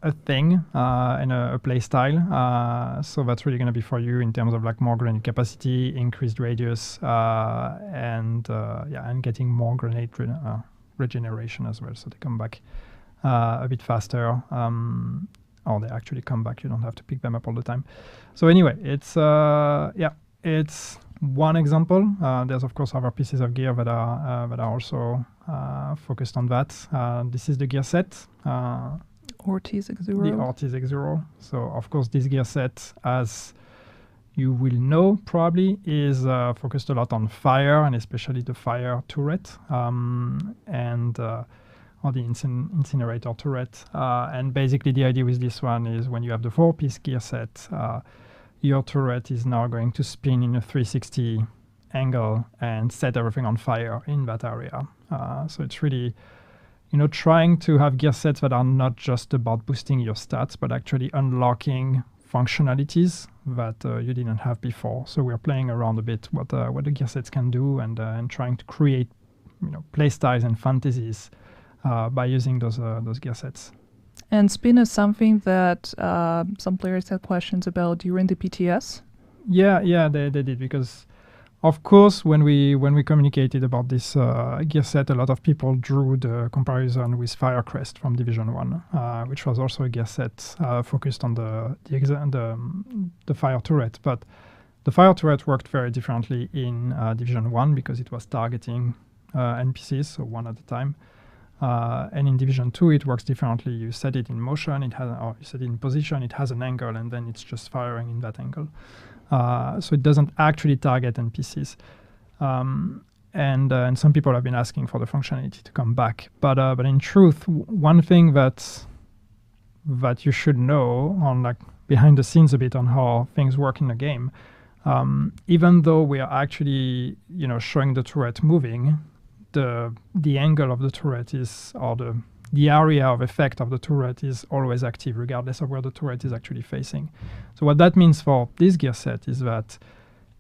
a thing and a play style. So that's really going to be for you in terms of like more grenade capacity, increased radius, and getting more grenade regeneration as well. So they come back a bit faster, or they actually come back. You don't have to pick them up all the time. So anyway, it's one example. There's of course other pieces of gear that are also focused on that. This is the gear set. Ortiz X0. The Ortiz X0. So, of course, this gear set, as you will know probably, is focused a lot on fire, and especially the fire turret or the incinerator turret. And basically, the idea with this one is when you have the 4-piece gear set, your turret is now going to spin in a 360 angle and set everything on fire in that area. So it's really... trying to have gear sets that are not just about boosting your stats, but actually unlocking functionalities that you didn't have before. So we're playing around a bit what the gear sets can do, and trying to create, play styles and fantasies by using those gear sets. And spin is something that some players had questions about during the PTS. Yeah, they did, because Of course, when we communicated about this gear set, a lot of people drew the comparison with Firecrest from Division 1, which was also a gear set focused on the fire turret. But the fire turret worked very differently in Division 1 because it was targeting NPCs, so one at a time. And in Division 2, it works differently. You set it in motion, or you set it in position, it has an angle, and then it's just firing in that angle. So it doesn't actually target NPCs. And some people have been asking for the functionality to come back. But in truth, one thing that you should know on like behind the scenes a bit on how things work in the game, even though we are actually showing the turret moving, the angle of the turret is, or the area of effect of the turret is always active regardless of where the turret is actually facing. So what that means for this gear set is that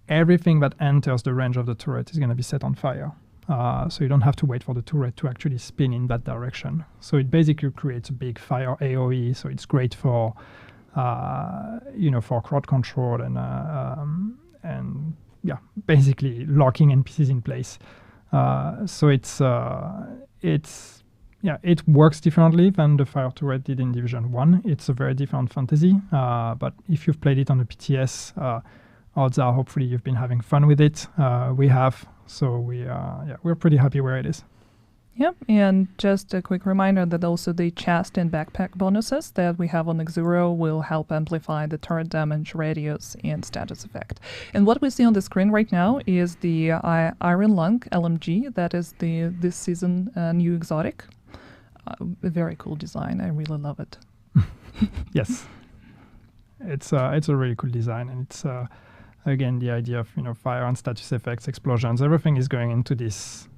everything that enters the range of the turret is going to be set on fire. So you don't have to wait for the turret to actually spin in that direction. So it basically creates a big fire AoE. So it's great for for crowd control and basically locking NPCs in place. So it works differently than the fire turret did in Division 1. It's a very different fantasy, but if you've played it on the PTS, odds are hopefully you've been having fun with it. We have, so we're pretty happy where it is. Yep, and just a quick reminder that also the chest and backpack bonuses that we have on X0 will help amplify the turret damage, radius, and status effect. And what we see on the screen right now is the Iron Lung LMG. That is this season new exotic. A very cool design. I really love it. Yes, it's a really cool design, and it's again the idea of fire and status effects, explosions. Everything is going into this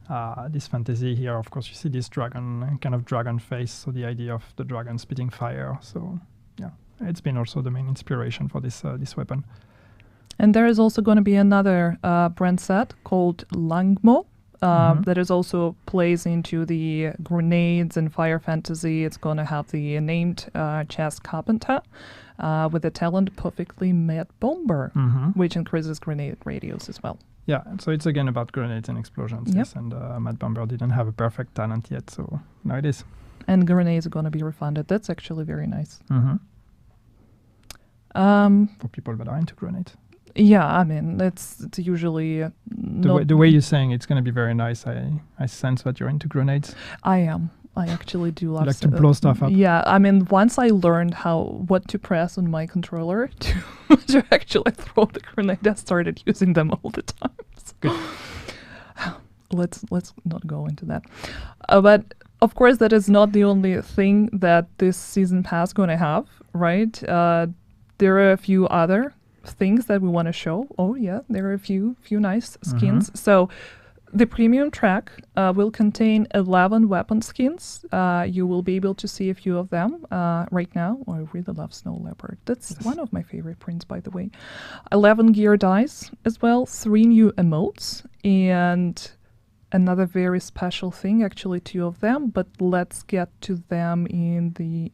fantasy here. Of course, you see this dragon face, so the idea of the dragon spitting fire. So yeah, it's been also the main inspiration for this weapon. And there is also going to be another brand set called Langmo. That is also plays into the grenades and fire fantasy. It's going to have the named chest carpenter with the talent perfectly made bomber, which increases grenade radius as well. Yeah, so it's again about grenades and explosions. Yep. Yes, and Mad Bomber didn't have a perfect talent yet, so now it is. And grenades are going to be refunded. That's actually very nice. For people that are into grenades. Yeah, I mean, it's usually the way you're saying it's going to be very nice. I sense that you're into grenades. I am. I actually do love. You like to blow stuff up. Yeah, I mean, once I learned what to press on my controller to actually throw the grenade, I started using them all the time. So. Good. Let's not go into that. But of course, that is not the only thing that this season pass going to have, right? There are a few other things that we want to show. Oh yeah, there are a few nice skins. So the premium track will contain 11 weapon skins. You will be able to see a few of them right now. Oh, I really love Snow Leopard. That's one of my favorite prints, by the way. 11 gear dice as well, 3 new emotes, and another very special thing, actually 2 of them, but let's get to them in the,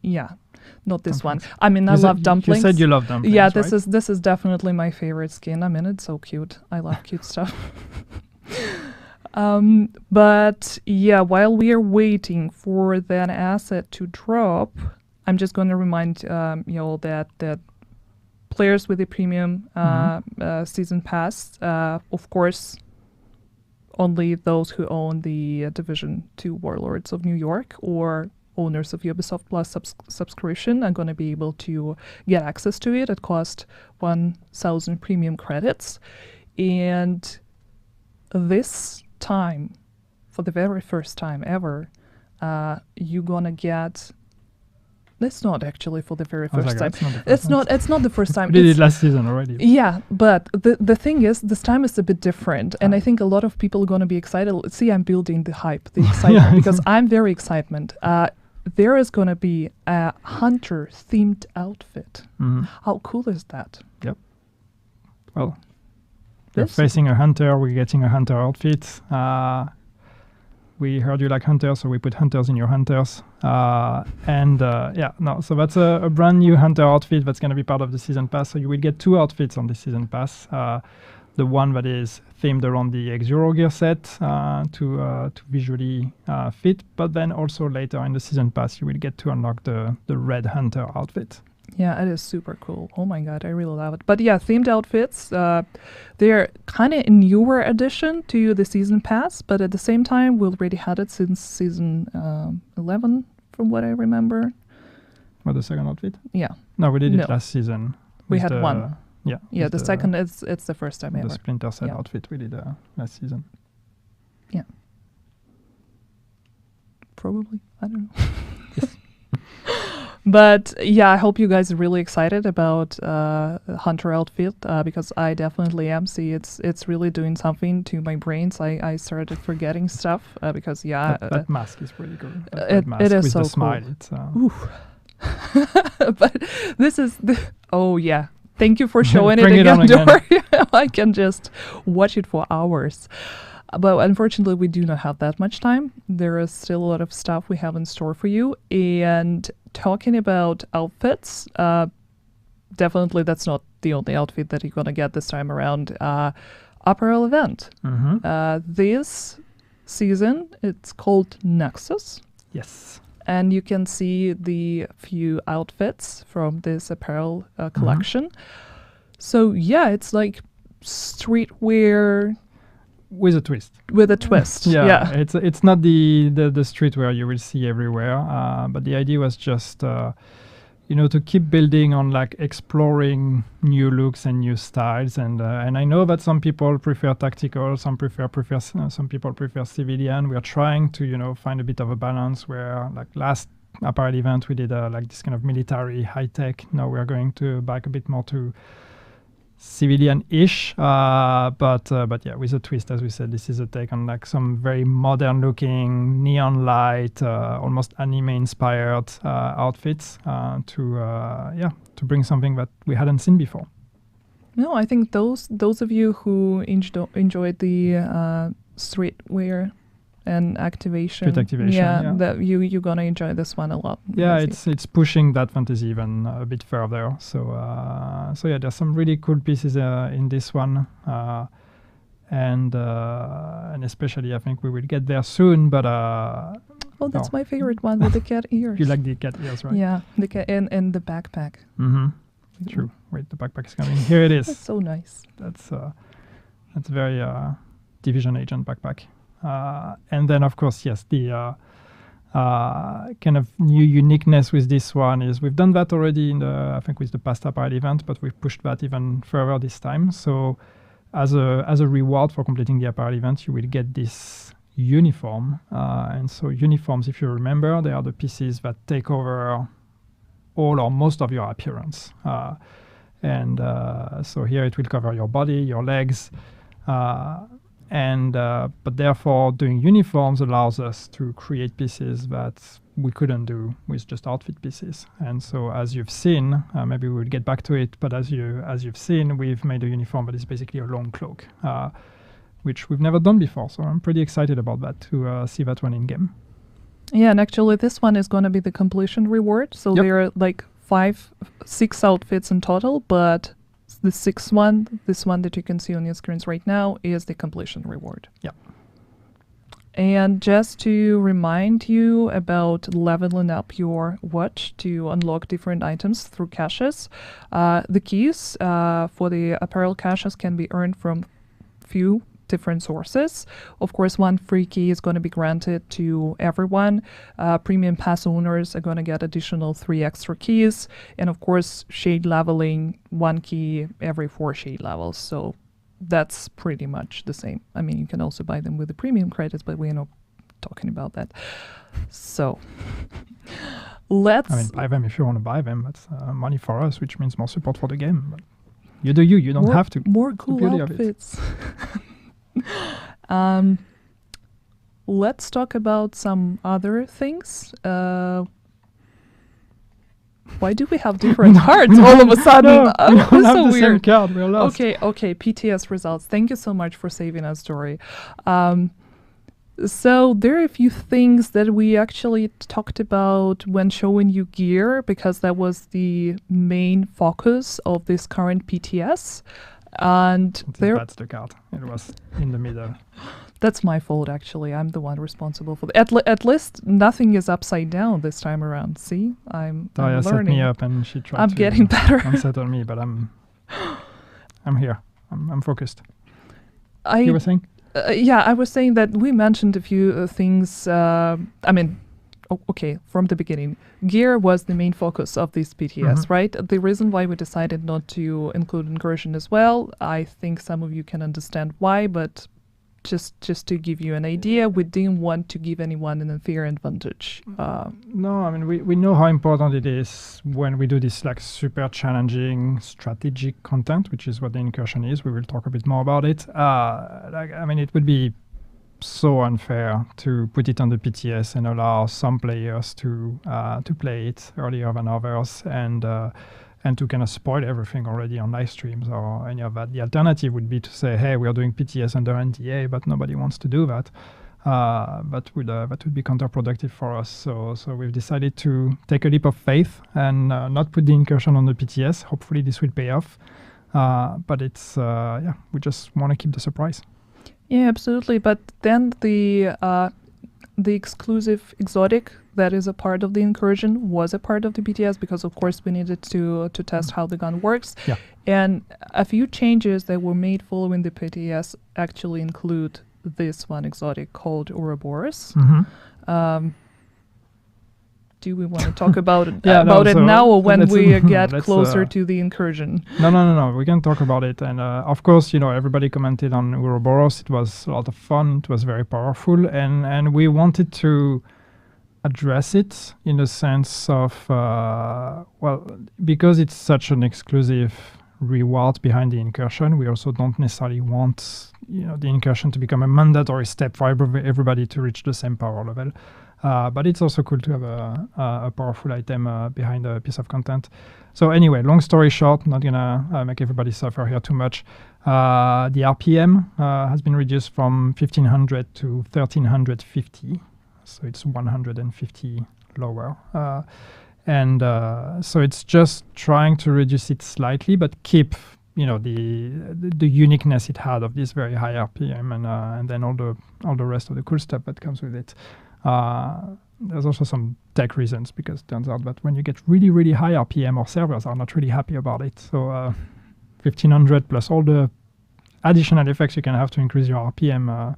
not this dumplings. one. I mean, I love dumplings. You said you love dumplings, yeah, right? This is definitely my favorite skin. I mean, it's so cute. I love cute stuff. But yeah, while we are waiting for that asset to drop, I'm just going to remind you all that players with the premium season pass, of course, only those who own the Division 2 Warlords of New York or owners of Ubisoft Plus subscription are going to be able to get access to it. It costs 1,000 premium credits. And this time, for the very first time ever, you're going to get... That's not actually for the very first time. It's not the first time. We did it last season already. Yeah, but the thing is, this time is a bit different, and I think a lot of people are going to be excited. See, I'm building the hype, the excitement, because I'm very excited. There is going to be a hunter-themed outfit. How cool is that? Yep. Well, we're facing a hunter. We're getting a hunter outfit. We heard you like hunters, so we put hunters in your hunters. So that's a brand new hunter outfit that's going to be part of the season pass. So you will get 2 outfits on the season pass. the one that is themed around the X-Zero gear set to visually fit. But then also later in the season pass, you will get to unlock the Red Hunter outfit. Yeah, it is super cool. Oh my god, I really love it. But yeah, themed outfits, they're kind of a newer addition to the season pass, but at the same time, we already had it since season 11, from what I remember. What, the second outfit? Yeah. No, we did No. it last season. We with had one. Yeah. Yeah, with the second, it's the first time the ever. Splinter Cell Yeah. outfit we did last season. Probably. I don't know. But yeah, I hope you guys are really excited about Hunter outfit because I definitely am. See, it's really doing something to my brains. I started forgetting stuff because That mask is pretty cool. That it- red mask it is with so the smile. cool. It's, but this is oh yeah. Thank you for showing it Bring it again, on again. Dory. I can just watch it for hours. But unfortunately, we do not have that much time. There is still a lot of stuff we have in store for you. And talking about outfits, definitely that's not the only outfit that you're going to get this time around. Apparel event. This season, it's called Nexus. yes. And you can see the few outfits from this apparel collection. So yeah, it's like streetwear With a twist. with a twist. Yeah, it's not the streetwear you will see everywhere, but the idea was just to keep building on like exploring new looks and new styles, and I know that some people prefer tactical, some people prefer civilian. We are trying to find a bit of a balance where like last apparel event we did like this kind of military high tech. Now we are going to back a bit more to civilian-ish, but yeah, with a twist, as we said. This is a take on like some very modern-looking neon light, almost anime-inspired outfits to bring something that we hadn't seen before. No, I think those of you who enjoyed the streetwear and activation, Street activation, yeah. that you're gonna enjoy this one a lot. Yeah, I see. it's pushing that fantasy even a bit further. So yeah, there's some really cool pieces in this one, and especially I think we will get there soon. But Oh, that's my favorite one with the cat ears. you like the cat ears, right? Yeah, the cat and the backpack. Mm-hmm. True. Wait, the backpack is coming. Here it That's is. so nice. That's very division agent backpack. And then of course, yes, the kind of new uniqueness with this one is we've done that already I think with the past apparel event, but we've pushed that even further this time. So as a reward for completing the apparel event, you will get this uniform. And so uniforms, if you remember, they are the pieces that take over all or most of your appearance. And so here it will cover your body, your legs, but therefore doing uniforms allows us to create pieces that we couldn't do with just outfit pieces. And so as you've seen, maybe we'll get back to it, but as you've seen, we've made a uniform that is basically a long cloak, which we've never done before. So I'm pretty excited about that, to see that one in game. Yeah, and actually this one is going to be the completion reward. So Yep. there are like 6 outfits in total, but the sixth one, this one that you can see on your screens right now, is the completion reward. Yep. And just to remind you about leveling up your watch to unlock different items through caches, the keys for the apparel caches can be earned from few different sources. Of course, one free key is going to be granted to everyone. Premium pass owners are going to get additional 3 extra keys. And of course, shade leveling, 1 key every 4 shade levels. So that's pretty much the same. I mean, you can also buy them with the premium credits, but we're not talking about that. So let's... Buy them if you want to buy them. That's money for us, which means more support for the game. But you do you. You don't have to. More That's the cool beauty of it. outfits. Let's talk about some other things. Why do we have different hearts all of a sudden? No, we That's don't have so the weird. same card. We're lost. Okay, PTS results. Thank you so much for saving us, Dory. So there are a few things that we actually talked about when showing you gear, because that was the main focus of this current PTS. And That's the card. It was in the middle. that's my fault, actually. I'm the one responsible for that. At least nothing is upside down this time around. See, I'm Daria set learning. me up and she tried I'm to getting better. unsettle me, but I'm here. I'm focused. You were saying? Yeah, I was saying that we mentioned a few things. Okay, from the beginning, gear was the main focus of this PTS, right? The reason why we decided not to include incursion as well, I think some of you can understand why, but just to give you an idea, we didn't want to give anyone an unfair advantage. No, I mean, we know how important it is when we do this like super challenging strategic content, which is what the incursion is. We will talk a bit more about it. It would be so unfair to put it on the PTS and allow some players to play it earlier than others and to kind of spoil everything already on live streams or any of that. The alternative would be to say, hey, we are doing PTS under NDA, but nobody wants to do that. That would be counterproductive for us. So we've decided to take a leap of faith and not put the incursion on the PTS. Hopefully this will pay off. But it's, we just want to keep the surprise. Yeah, absolutely. But then the exclusive exotic that is a part of the incursion was a part of the BTS because, of course, we needed to test how the gun works. Yeah. And a few changes that were made following the PTS actually include this one exotic called Ouroboros. Do we want to talk about it now or when we get closer to the incursion? No. We can talk about it. And of course, everybody commented on Ouroboros. It was a lot of fun. It was very powerful. And we wanted to address it in the sense of, because it's such an exclusive reward behind the incursion, we also don't necessarily want, the incursion to become a mandatory step for everybody to reach the same power level. But it's also cool to have a powerful item behind a piece of content. So anyway, long story short, not gonna make everybody suffer here too much. The RPM has been reduced from 1500 to 1350, so it's 150 lower. So it's just trying to reduce it slightly, but keep the uniqueness it had of this very high RPM and then all the rest of the cool stuff that comes with it. There's also some tech reasons because it turns out that when you get really, really high RPM, our servers are not really happy about it. So 1500 plus all the additional effects you can have to increase your RPM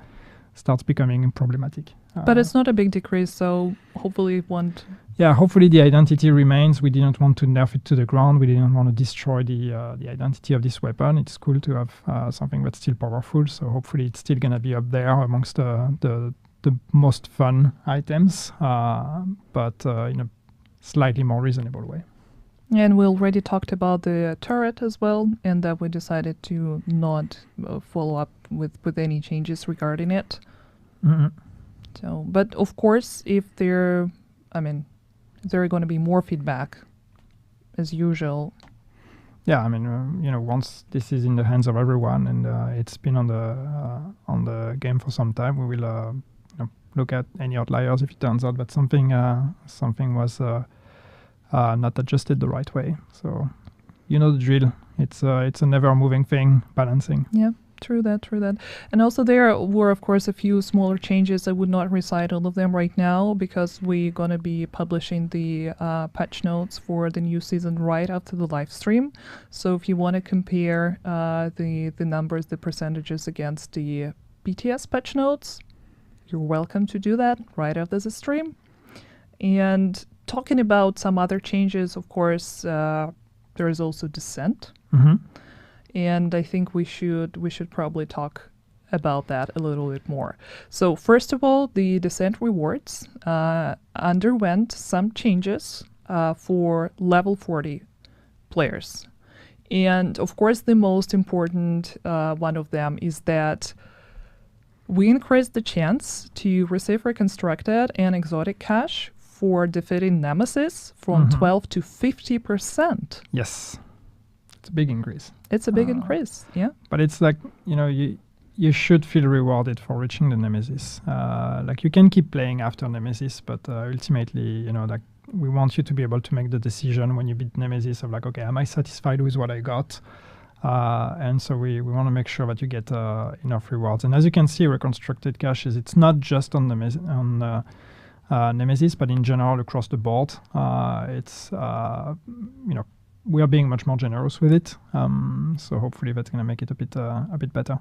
starts becoming problematic. But it's not a big decrease, so hopefully it won't. Yeah, hopefully the identity remains. We didn't want to nerf it to the ground. We didn't want to destroy the identity of this weapon. It's cool to have something that's still powerful. So hopefully it's still going to be up there amongst the most fun items, but in a slightly more reasonable way. And we already talked about the turret as well, and that we decided to not follow up with any changes regarding it. So, but of course, if there are going to be more feedback, as usual. Yeah, once this is in the hands of everyone and it's been on the game for some time, we will look at any outliers if it turns out that something was not adjusted the right way. So, the drill. It's a never-moving thing, balancing. Yeah. True that. And also there were, of course, a few smaller changes. I would not recite all of them right now because we're going to be publishing the patch notes for the new season right after the live stream. So if you want to compare the numbers, the percentages against the BTS patch notes, you're welcome to do that right after the stream. And talking about some other changes, of course, there is also Descent. And I think we should probably talk about that a little bit more. So first of all, the Descent rewards underwent some changes for level 40 players. And of course, the most important one of them is that we increased the chance to receive reconstructed and exotic cash for defeating Nemesis from 12 to 50%. Yes. It's a big increase. It's a big increase, yeah. But it's like, you should feel rewarded for reaching the Nemesis. You can keep playing after Nemesis, but ultimately, we want you to be able to make the decision when you beat Nemesis of okay, am I satisfied with what I got? And so we want to make sure that you get enough rewards. And as you can see, reconstructed caches, it's not just on Nemesis, but in general across the board. It's we are being much more generous with it. So hopefully that's going to make it a bit better.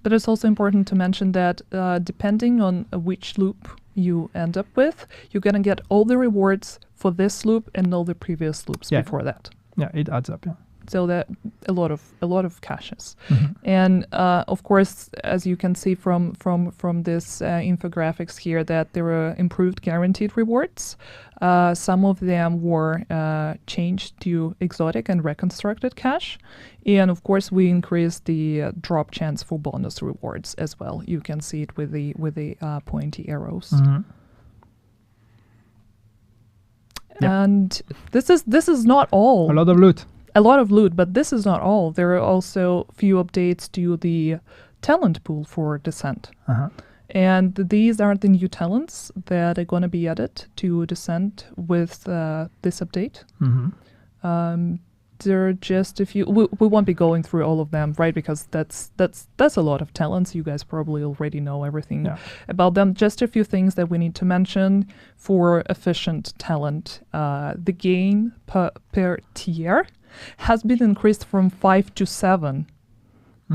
But it's also important to mention that depending on which loop you end up with, you're going to get all the rewards for this loop and all the previous loops before that. Yeah, it adds up. Yeah. So that a lot of caches, and of course, as you can see from this infographics here, that there are improved guaranteed rewards. Some of them were changed to exotic and reconstructed cache, and of course, we increased the drop chance for bonus rewards as well. You can see it with the pointy arrows. And this is not all. A lot of loot. A lot of loot, but this is not all. There are also few updates to the talent pool for Descent. And these are the new talents that are going to be added to Descent with this update. There are just a few. We won't be going through all of them, right? Because that's a lot of talents. You guys probably already know everything about them. Just a few things that we need to mention for efficient talent. The gain per tier has been increased from 5 to 7,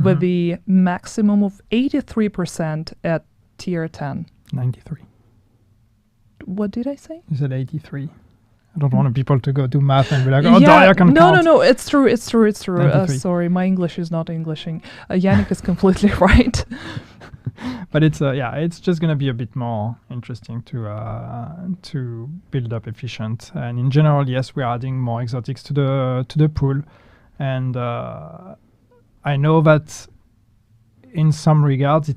with the maximum of 83% at tier 10. 93. What did I say? You said 83. I don't want people to go do math and be like, Daria can count. No, it's true. Sorry, my English is not Englishing. Yannick is completely right. But it's just gonna be a bit more interesting to build up efficient. And in general, yes, we're adding more exotics to the pool, and I know that in some regards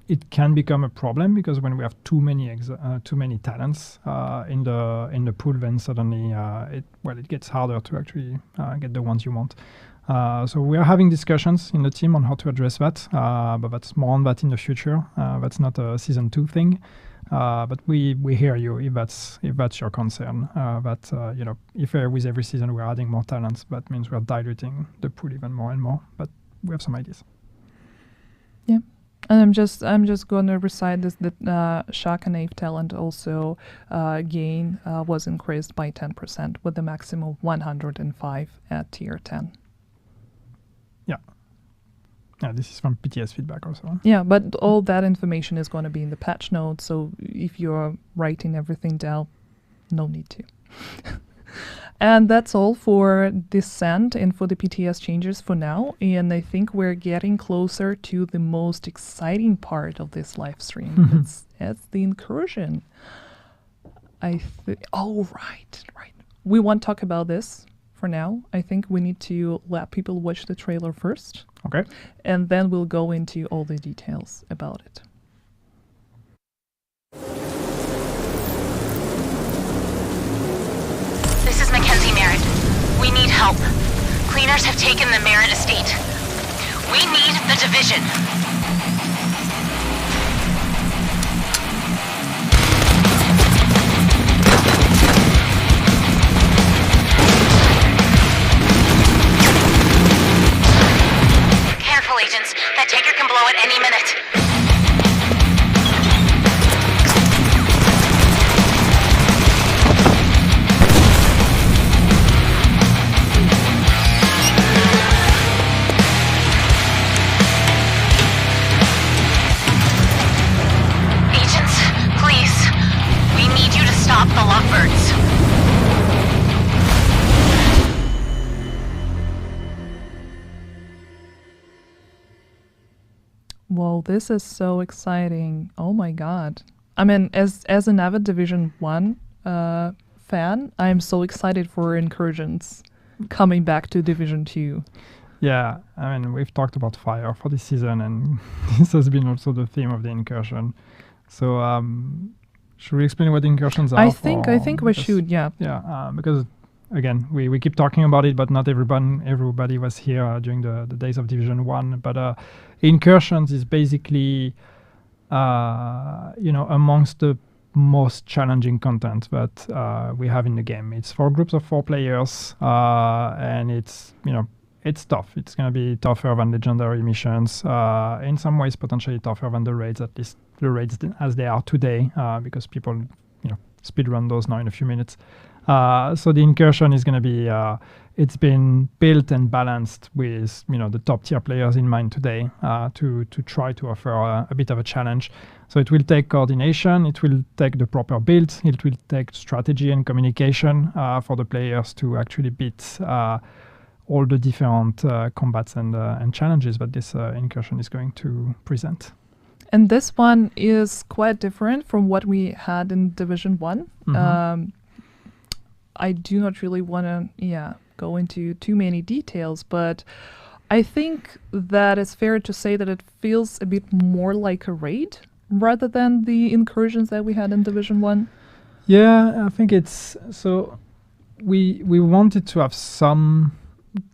it can become a problem, because when we have too many talents in the pool, then suddenly it gets harder to actually get the ones you want. So we are having discussions in the team on how to address that, but that's more on that in the future. That's not a season 2 thing, but we hear you if that's your concern. If with every season we're adding more talents, that means we're diluting the pool even more and more. But we have some ideas. Yeah. And I'm just going to recite this, that Shock and Ave talent also gain was increased by 10%, with the maximum of 105 at tier 10. Yeah, this is from PTS feedback also. Yeah, but all that information is going to be in the patch notes, so if you're writing everything down, no need to. And that's all for Descent and for the PTS changes for now. And I think we're getting closer to the most exciting part of this live stream. It's the incursion. Right. We won't talk about this for now. I think we need to let people watch the trailer first. Okay. And then we'll go into all the details about it. This is Mackenzie Merritt. We need help. Cleaners have taken the Merritt estate. We need the division. Careful, agents. That tanker can blow at any minute. Stop the Lovebirds. Whoa, this is so exciting. Oh my god. I mean, as an avid Division 1 fan, I'm so excited for incursions coming back to Division 2. Yeah, I mean, we've talked about fire for this season, and this has been also the theme of the incursion. So, should we explain what incursions are? I think we should, yeah. Yeah, because again, we keep talking about it, but not everybody was here during the days of Division 1. But incursions is basically, amongst the most challenging content that we have in the game. It's for groups of 4 players, and it's, it's tough. It's going to be tougher than legendary missions. In some ways, potentially tougher than the raids, at least the raids as they are today, because people, speedrun those now in a few minutes. So the incursion is going to be, it's been built and balanced with, the top tier players in mind today, to try to offer a bit of a challenge. So it will take coordination, it will take the proper build, it will take strategy and communication for the players to actually beat all the different combats and challenges that this incursion is going to present. And this one is quite different from what we had in Division 1. I do not really want to go into too many details, but I think that it's fair to say that it feels a bit more like a raid rather than the incursions that we had in Division 1. Yeah, I think it's... So we wanted to have some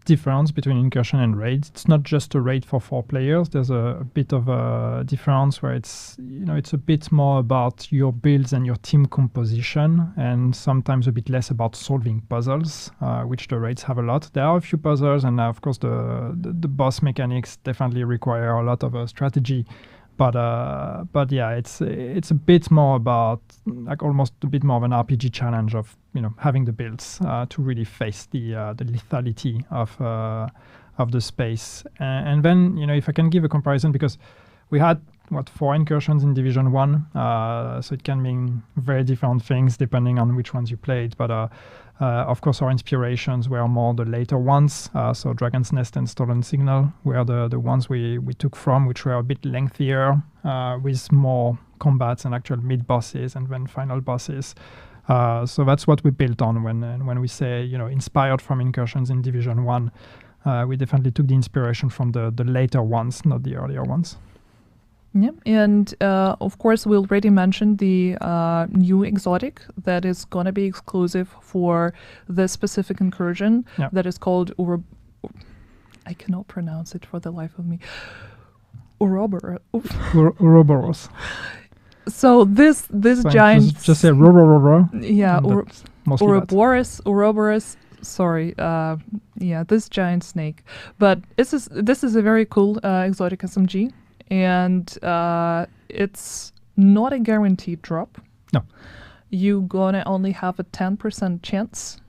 difference between incursion and raid. It's not just a raid for 4 players. There's a bit of a difference where it's a bit more about your builds and your team composition, and sometimes a bit less about solving puzzles, which the raids have a lot. There are a few puzzles, and of course the boss mechanics definitely require a lot of strategy. But yeah, it's a bit more about, like, almost a bit more of an RPG challenge of having the builds to really face the lethality of the space. And then if I can give a comparison, because we had 4 incursions in Division 1, so it can mean very different things depending on which ones you played. But of course, our inspirations were more the later ones. So Dragon's Nest and Stolen Signal were the ones we took from, which were a bit lengthier, with more combats and actual mid-bosses and then final bosses. So that's what we built on when we say, inspired from incursions in Division 1. We definitely took the inspiration from the later ones, not the earlier ones. Yeah, and of course we already mentioned the new exotic that is going to be exclusive for this specific incursion. Yeah. That is called I cannot pronounce it for the life of me. Ouroboros. So this giant just say Ouroboros. Yeah, Ouroboros. Sorry, this giant snake. But this is a very cool exotic SMG. And it's not a guaranteed drop. No. You're gonna only have a 10% chance.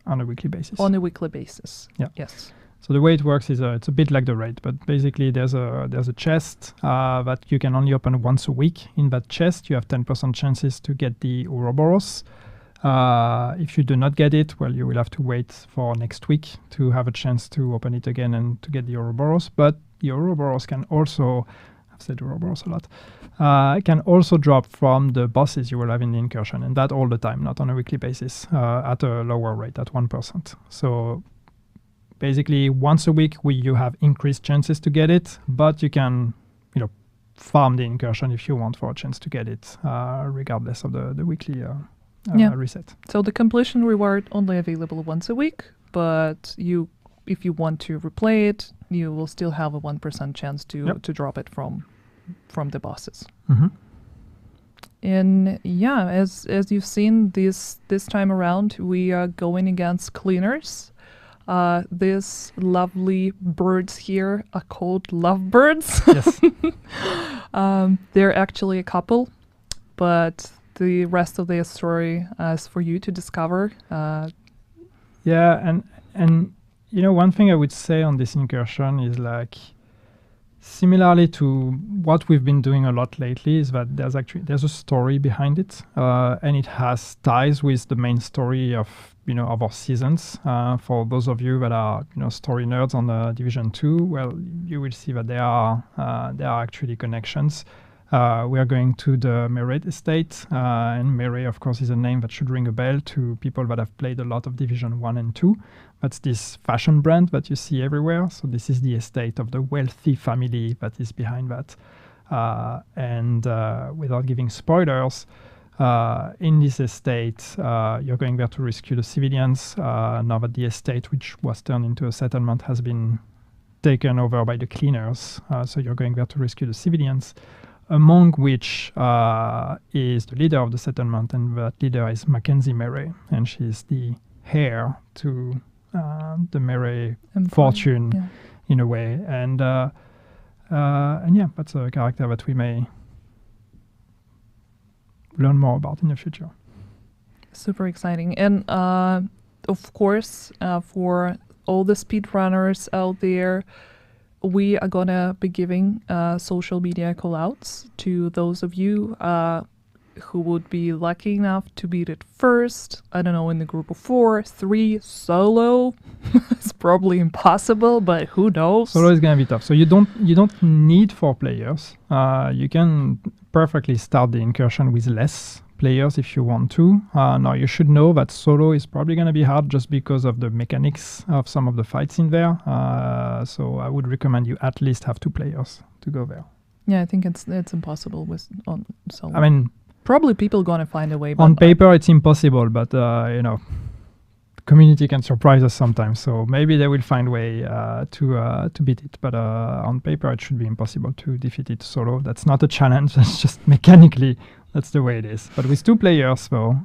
On a weekly basis. Yeah. Yes. So the way it works is it's a bit like the raid, but basically there's a chest that you can only open once a week. In that chest, you have 10% chances to get the Ouroboros. If you do not get it, well, you will have to wait for next week to have a chance to open it again and to get the Ouroboros. But the Ouroboros can also, I've said Ouroboros a lot, can also drop from the bosses you will have in the incursion, and that all the time, not on a weekly basis, at a lower rate, at 1%. So basically, once a week, you have increased chances to get it, but you can, farm the incursion if you want for a chance to get it, regardless of the weekly reset. So the completion reward only available once a week, but if you want to replay it, you will still have a 1% chance to drop it from the bosses. Mm-hmm. And as you've seen this time around, we are going against cleaners. These lovely birds here are called lovebirds. Yes. They're actually a couple, but the rest of their story is for you to discover. And one thing I would say on this incursion is, like, similarly to what we've been doing a lot lately, is that there's a story behind it, and it has ties with the main story of our seasons. For those of you that are story nerds on the Division 2, well, you will see that there are actually connections. We are going to the Merit estate, and Merit, of course, is a name that should ring a bell to people that have played a lot of Division 1 and 2. That's this fashion brand that you see everywhere. So this is the estate of the wealthy family that is behind that. And without giving spoilers, in this estate, you're going there to rescue the civilians. Now that the estate, which was turned into a settlement, has been taken over by the cleaners. So you're going there to rescue the civilians, among which is the leader of the settlement, and that leader is Mackenzie Murray, and she's the heir to the Mere Empire, fortune yeah. in a way, and yeah, that's a character that we may learn more about in the future. Super exciting. And of course, for all the speedrunners out there, we are gonna be giving social media call-outs to those of you who would be lucky enough to beat it first. I don't know, in the group of 4, 3, solo. It's probably impossible, but who knows? Solo is gonna be tough. So you don't need 4 players. You can perfectly start the incursion with less players if you want to. Now you should know that solo is probably gonna be hard just because of the mechanics of some of the fights in there. So I would recommend you at least have 2 players to go there. Yeah, I think it's impossible on solo. I mean, probably people gonna find a way. But on paper it's impossible, but you know, the community can surprise us sometimes. So maybe they will find a way to beat it. But on paper it should be impossible to defeat it solo. That's not a challenge. That's just mechanically that's the way it is. But with 2 players, though,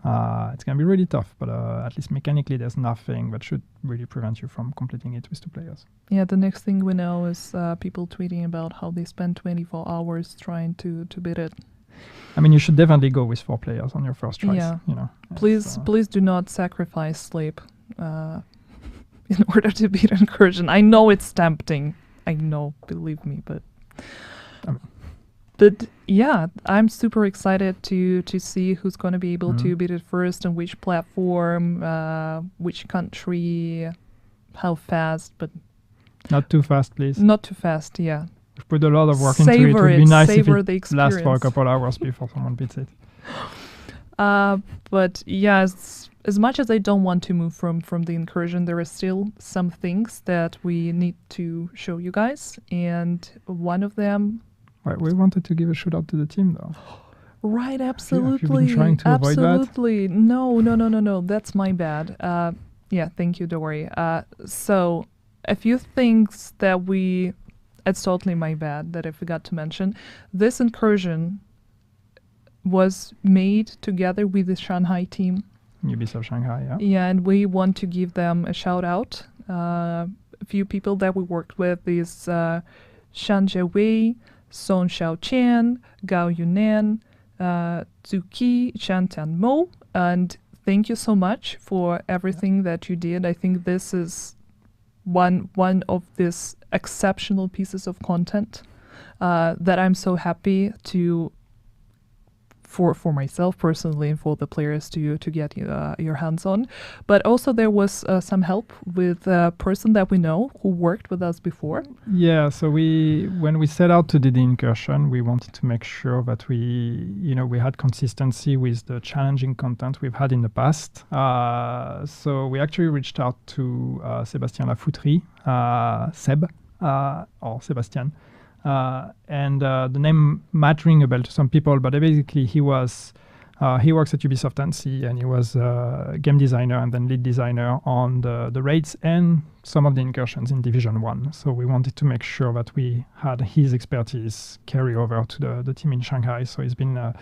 it's gonna be really tough. But at least mechanically, there's nothing that should really prevent you from completing it with 2 players. Yeah, the next thing we know is people tweeting about how they spend 24 hours trying to beat it. I mean, you should definitely go with 4 players on your first try. Yeah. You know, Please do not sacrifice sleep in order to beat incursion. I know it's tempting. I know, believe me, but yeah, I'm super excited to see who's going to be able to beat it first, on which platform, which country, how fast, but not too fast, please. not too fast. Yeah. We've put a lot of work into it. It Savor would be it, nice if savor it the lasts for a experience. couple hours before someone beats it. But yeah, as much as I don't want to move from the incursion, there are still some things that we need to show you guys, and one of them. Right, we wanted to give a shout out to the team, though. Right, Have absolutely. you been trying to avoid that? Absolutely. No. That's my bad. Yeah, thank you, Dory. So a few things that it's totally my bad that I forgot to mention. This incursion was made together with the Shanghai team. Ubisoft Shanghai, yeah. Yeah, and we want to give them a shout out. A few people that we worked with is Shan Jiawei, Song Xiaoqian, Gao Yunan, Zuki, Shantan Mo, and thank you so much for everything that you did. I think this is one of these exceptional pieces of content that I'm so happy to for myself personally and for the players to get your hands on. But also there was some help with a person that we know who worked with us before. Yeah, so when we set out to do the incursion, we wanted to make sure that we had consistency with the challenging content we've had in the past. So we actually reached out to Sébastien Lafouterie, Seb, or Sébastien. And the name might ring a bell to some people, but basically he works at Ubisoft Annecy, and he was game designer and then lead designer on the raids and some of the incursions in Division 1. So we wanted to make sure that we had his expertise carry over to the team in Shanghai. So he's been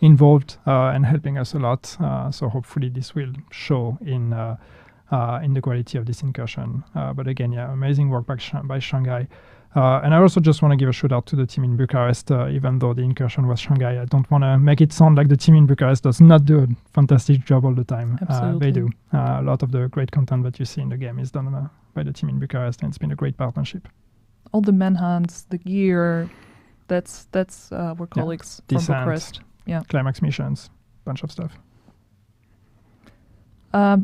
involved and helping us a lot. So hopefully this will show in the quality of this incursion. But again, yeah, amazing work by Shanghai. And I also just want to give a shout out to the team in Bucharest, even though the incursion was Shanghai. I don't want to make it sound like the team in Bucharest does not do a fantastic job all the time. Absolutely. They do. A lot of the great content that you see in the game is done by the team in Bucharest, and it's been a great partnership. All the manhunts, the gear, that's our colleagues from Descent, Bucharest. Yeah. Climax missions, bunch of stuff.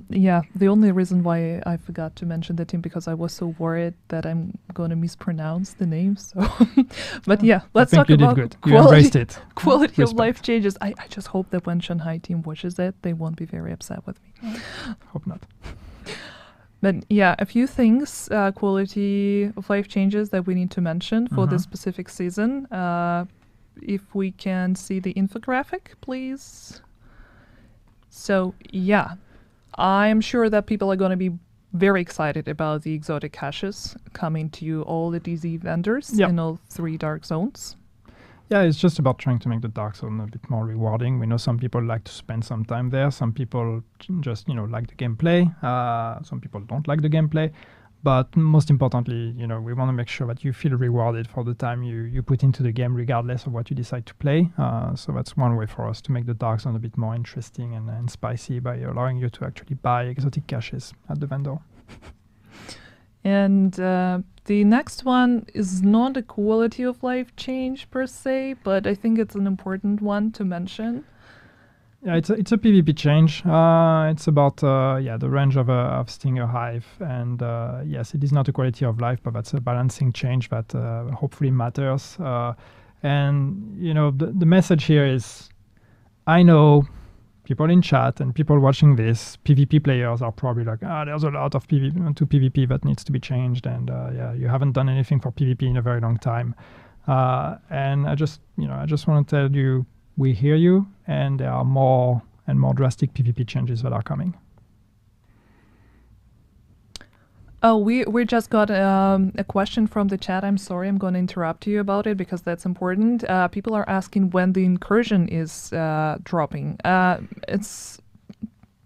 Yeah, the only reason why I forgot to mention the team because I was so worried that I'm going to mispronounce the name. So, but yeah, let's talk about good. You embraced it. quality of Respect. life changes. I just hope that when Shanghai team watches it, they won't be very upset with me. Hope not. But yeah, a few things, quality of life changes that we need to mention for this specific season. If we can see the infographic, please. So yeah. I'm sure that people are going to be very excited about the exotic caches coming to all the DZ vendors in all 3 dark zones. Yeah, it's just about trying to make the Dark Zone a bit more rewarding. We know some people like to spend some time there. Some people just, like the gameplay. Some people don't like the gameplay. But most importantly, we want to make sure that you feel rewarded for the time you put into the game, regardless of what you decide to play. So that's one way for us to make the Dark Zone a bit more interesting and spicy by allowing you to actually buy exotic caches at the vendor. And the next one is not a quality of life change per se, but I think it's an important one to mention. Yeah, it's a PvP change. It's about the range of Stinger Hive, and yes, it is not a quality of life, but that's a balancing change that hopefully matters. And the message here is, I know people in chat and people watching this, PvP players are probably like, there's a lot of PvP that needs to be changed, and you haven't done anything for PvP in a very long time. And I just want to tell you, we hear you, and there are more and more drastic PvP changes that are coming. Oh, we just got a question from the chat. I'm sorry, I'm going to interrupt you about it because that's important. People are asking when the incursion is dropping. It's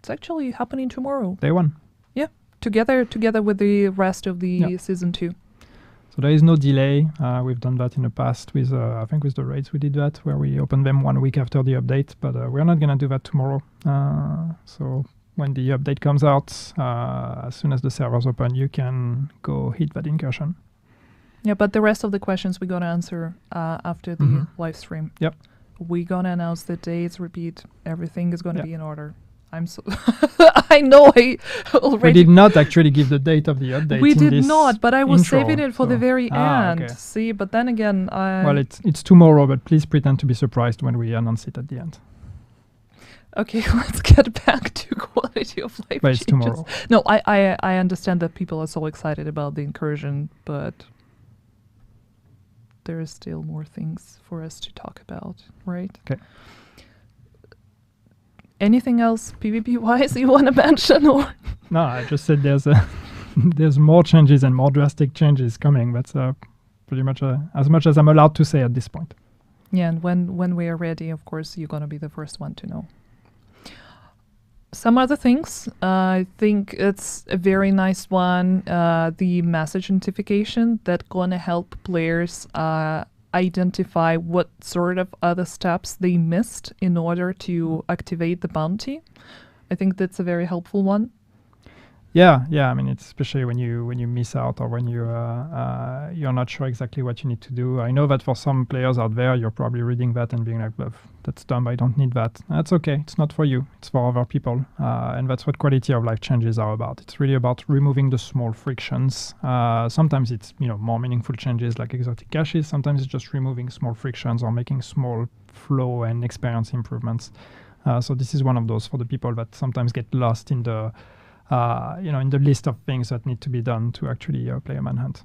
actually happening tomorrow. Day one. Yeah, together with the rest of the season 2. So there is no delay. We've done that in the past with, I think with the raids we did that, where we opened them 1 week after the update, but we're not going to do that tomorrow. So when the update comes out, as soon as the servers open, you can go hit that incursion. Yeah, but the rest of the questions we're going to answer after the live stream. Yep. We're going to announce the dates, repeat, everything is going to be in order. I'm so I know I already... We did not actually give the date of the update. We did not, but I was saving it for the very end. Okay. See, but then again, Well, it's tomorrow, but please pretend to be surprised when we announce it at the end. Okay, let's get back to quality of life But it's changes. tomorrow. No, I understand that people are so excited about the incursion, but there is still more things for us to talk about, right? Okay. Anything else PvP-wise you want to mention? Or No, I just said there's more changes and more drastic changes coming. That's pretty much as much as I'm allowed to say at this point. Yeah, and when we are ready, of course, you're going to be the first one to know. Some other things, I think it's a very nice one, the message notification that going to help players identify what sort of other steps they missed in order to activate the bounty. I think that's a very helpful one. Yeah. I mean, it's especially when you miss out or when you're not sure exactly what you need to do. I know that for some players out there, you're probably reading that and being like, that's dumb, I don't need that. That's okay. It's not for you. It's for other people. And that's what quality of life changes are about. It's really about removing the small frictions. Sometimes it's more meaningful changes like exotic caches. Sometimes it's just removing small frictions or making small flow and experience improvements. So this is one of those for the people that sometimes get lost in the in the list of things that need to be done to actually play a manhunt.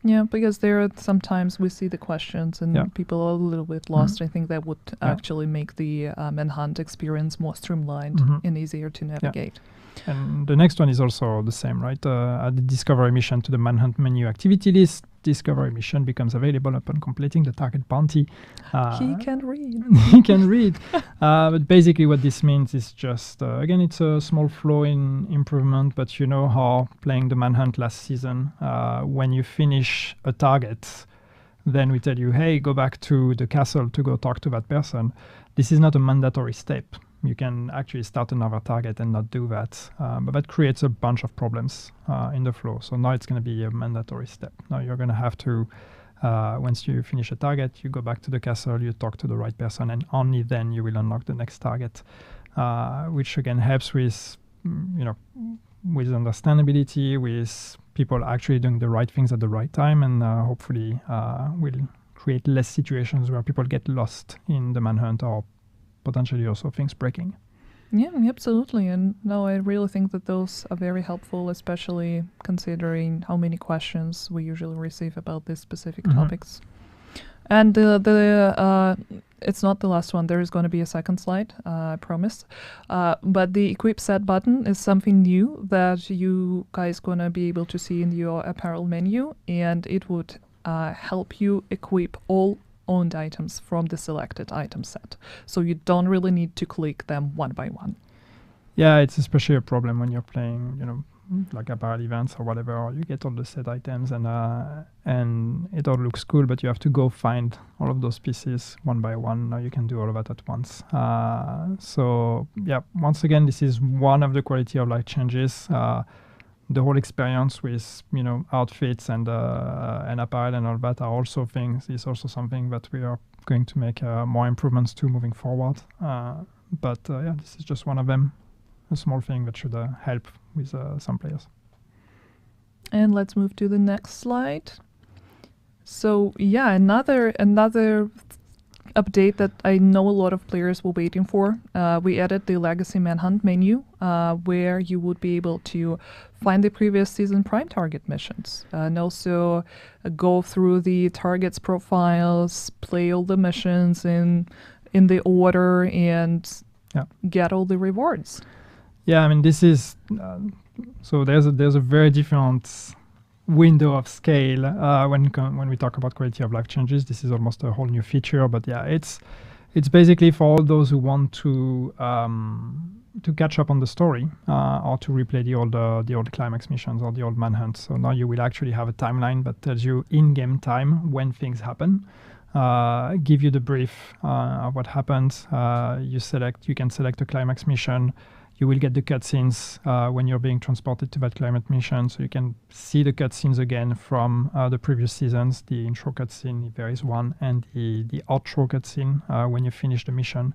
Yeah, because there are sometimes we see the questions and people are a little bit lost. I think that would actually make the manhunt experience more streamlined and easier to navigate. And the next one is also the same, right? Add the discovery mission to the manhunt menu activity list. Discovery mission becomes available upon completing the target bounty. He can read. He can read. But basically what this means is just, again, it's a small flow in improvement, but you know how playing the manhunt last season, when you finish a target, then we tell you, hey, go back to the castle to go talk to that person. This is not a mandatory step. You can actually start another target and not do that. But that creates a bunch of problems in the flow. So now it's going to be a mandatory step. Now you're going to have to, once you finish a target, you go back to the castle, you talk to the right person, and only then you will unlock the next target, which again helps with, with understandability, with people actually doing the right things at the right time, and hopefully will create less situations where people get lost in the manhunt or potentially also things breaking. Yeah, absolutely. And no, I really think that those are very helpful, especially considering how many questions we usually receive about these specific topics. And it's not the last one. There is going to be a second slide, I promise. But the equip set button is something new that you guys going to be able to see in your apparel menu, and it would help you equip all owned items from the selected item set. So you don't really need to click them one by one. Yeah, it's especially a problem when you're playing, like apparel events or whatever. Or you get all the set items and it all looks cool, but you have to go find all of those pieces one by one. Now you can do all of that at once. So yeah, once again, this is one of the quality of life changes. The whole experience with outfits and apparel and all that are also things. Is also something that we are going to make more improvements to moving forward. But yeah, this is just one of them. A small thing that should help with some players. And let's move to the next slide. So yeah, another update that I know a lot of players were waiting for. We added the Legacy Manhunt menu, where you would be able to find the previous season Prime Target missions, and also go through the targets profiles, play all the missions in the order, and get all the rewards. Yeah, I mean, this is so there's a very different window of scale when we talk about quality of life changes. This is almost a whole new feature, but yeah, it's basically for all those who want to catch up on the story or to replay the old climax missions or the old manhunt. So now you will actually have a timeline that tells you in-game time when things happen. Give you the brief of what happens. You can select a climax mission. You will get the cutscenes when you're being transported to that climate mission, so you can see the cutscenes again from the previous seasons, the intro cutscene, if there is one, and the outro cutscene when you finish the mission.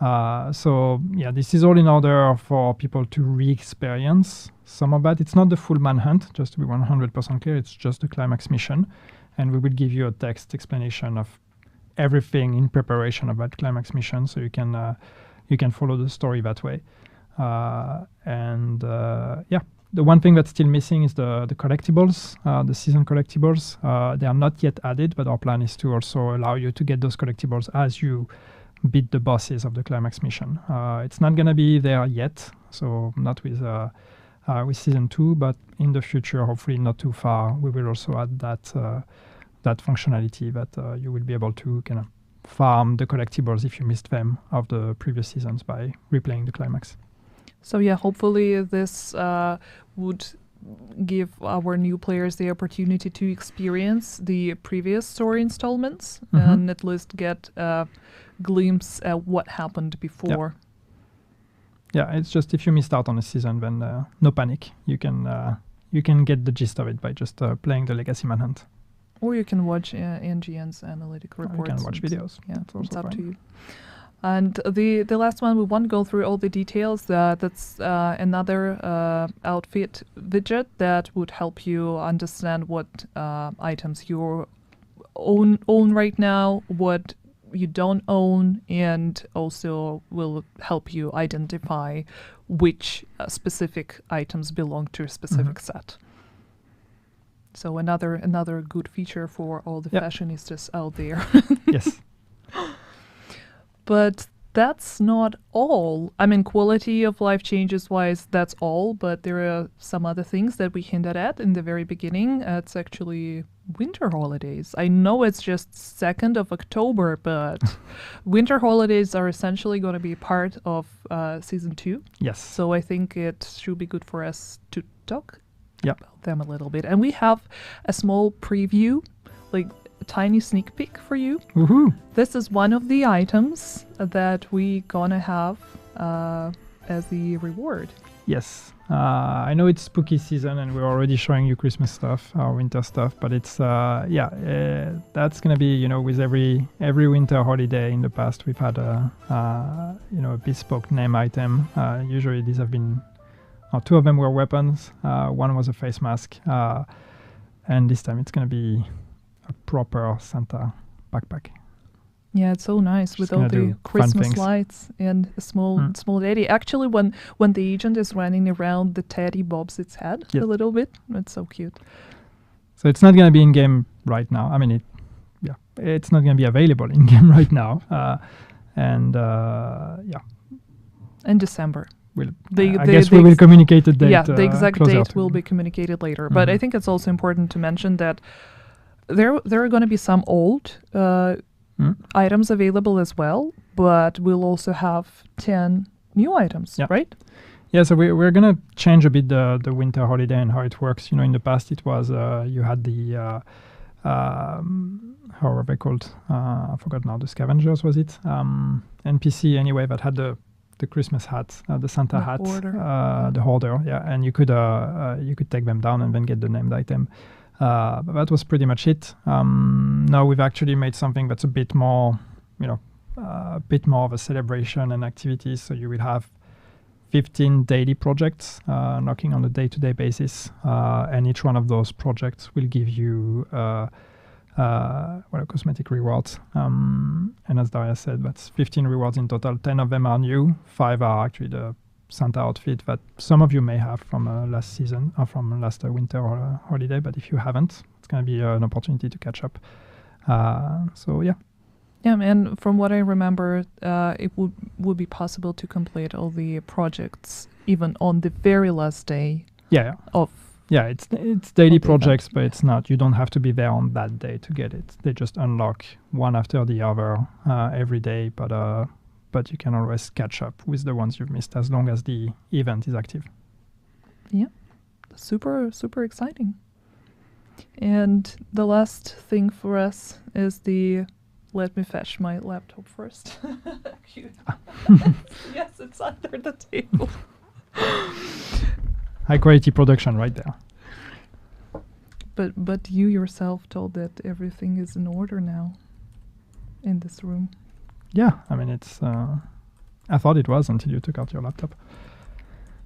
So yeah, this is all in order for people to re-experience some of that. It's not the full manhunt, just to be 100% clear, it's just the climax mission, and we will give you a text explanation of everything in preparation of that climax mission, so you can follow the story that way. The one thing that's still missing is the collectibles, the season collectibles. They are not yet added, but our plan is to also allow you to get those collectibles as you beat the bosses of the climax mission. It's not going to be there yet, so not with season 2, but in the future, hopefully not too far, we will also add that functionality that you will be able to kind of farm the collectibles if you missed them of the previous seasons by replaying the climax. So yeah, hopefully this would give our new players the opportunity to experience the previous story installments and at least get a glimpse at what happened before. Yeah, it's just if you missed out on a season, then no panic. You can get the gist of it by just playing the Legacy Manhunt. Or you can watch NGN's analytic reports. You can watch videos. Yeah, it's up to you. And the last one, we won't go through all the details. That's another outfit widget that would help you understand what items you own right now, what you don't own, and also will help you identify which specific items belong to a specific set. So another good feature for all the fashionistas out there. Yes. But that's not all. I mean, quality of life changes wise, that's all. But there are some other things that we hinted at in the very beginning. It's actually winter holidays. I know it's just 2nd of October, but winter holidays are essentially going to be part of season 2. Yes. So I think it should be good for us to talk about them a little bit. And we have a small preview, like a tiny sneak peek for you. Woohoo! This is one of the items that we gonna have as the reward. Yes. I know it's spooky season and we're already showing you Christmas stuff, or winter stuff, but it's that's gonna be, with every winter holiday in the past we've had a bespoke name item. Usually these have been 2 of them were weapons, one was a face mask, and this time it's gonna be a proper Santa backpack. Yeah, it's so nice with all the Christmas lights and a small teddy. Actually, when the agent is running around, the teddy bobs its head a little bit. It's so cute. So it's not going to be in game right now. I mean, it's not going to be available in game right now. In December. I guess we will communicate the date. Yeah, the exact date will be communicated later. But I think it's also important to mention that there are going to be some old items available as well, but we'll also have 10 new items, Yeah. right? Yeah, so we're going to change a bit the winter holiday and how it works. In the past it was you had the, how are they called? I forgot now, the scavengers, was it? NPC anyway, that had the Christmas hat, the Santa The hat, hoarder. the hoarder, yeah, and you could take them down and then get the named item. But that was pretty much it. Now we've actually made something that's a bit more, a bit more of a celebration and activities. So you will have 15 daily projects knocking on a day-to-day basis, and each one of those projects will give you cosmetic rewards. And as Daria said, that's 15 rewards in total. 10 of them are new. 5 are actually the Santa outfit that some of you may have from last season or from last winter holiday. But if you haven't, it's going to be an opportunity to catch up. So yeah. Yeah, and from what I remember, it would be possible to complete all the projects even on the very last day Yeah. of. Yeah, it's daily of the projects, event. but it's not. You don't have to be there on that day to get it. They just unlock one after the other every day, but you can always catch up with the ones you've missed as long as the event is active. Yeah, super, super exciting. And the last thing for us is let me fetch my laptop first. Cute. Yes, it's under the table. High quality production right there. But you yourself told that everything is in order now in this room. Yeah, I mean, it's. I thought it was until you took out your laptop.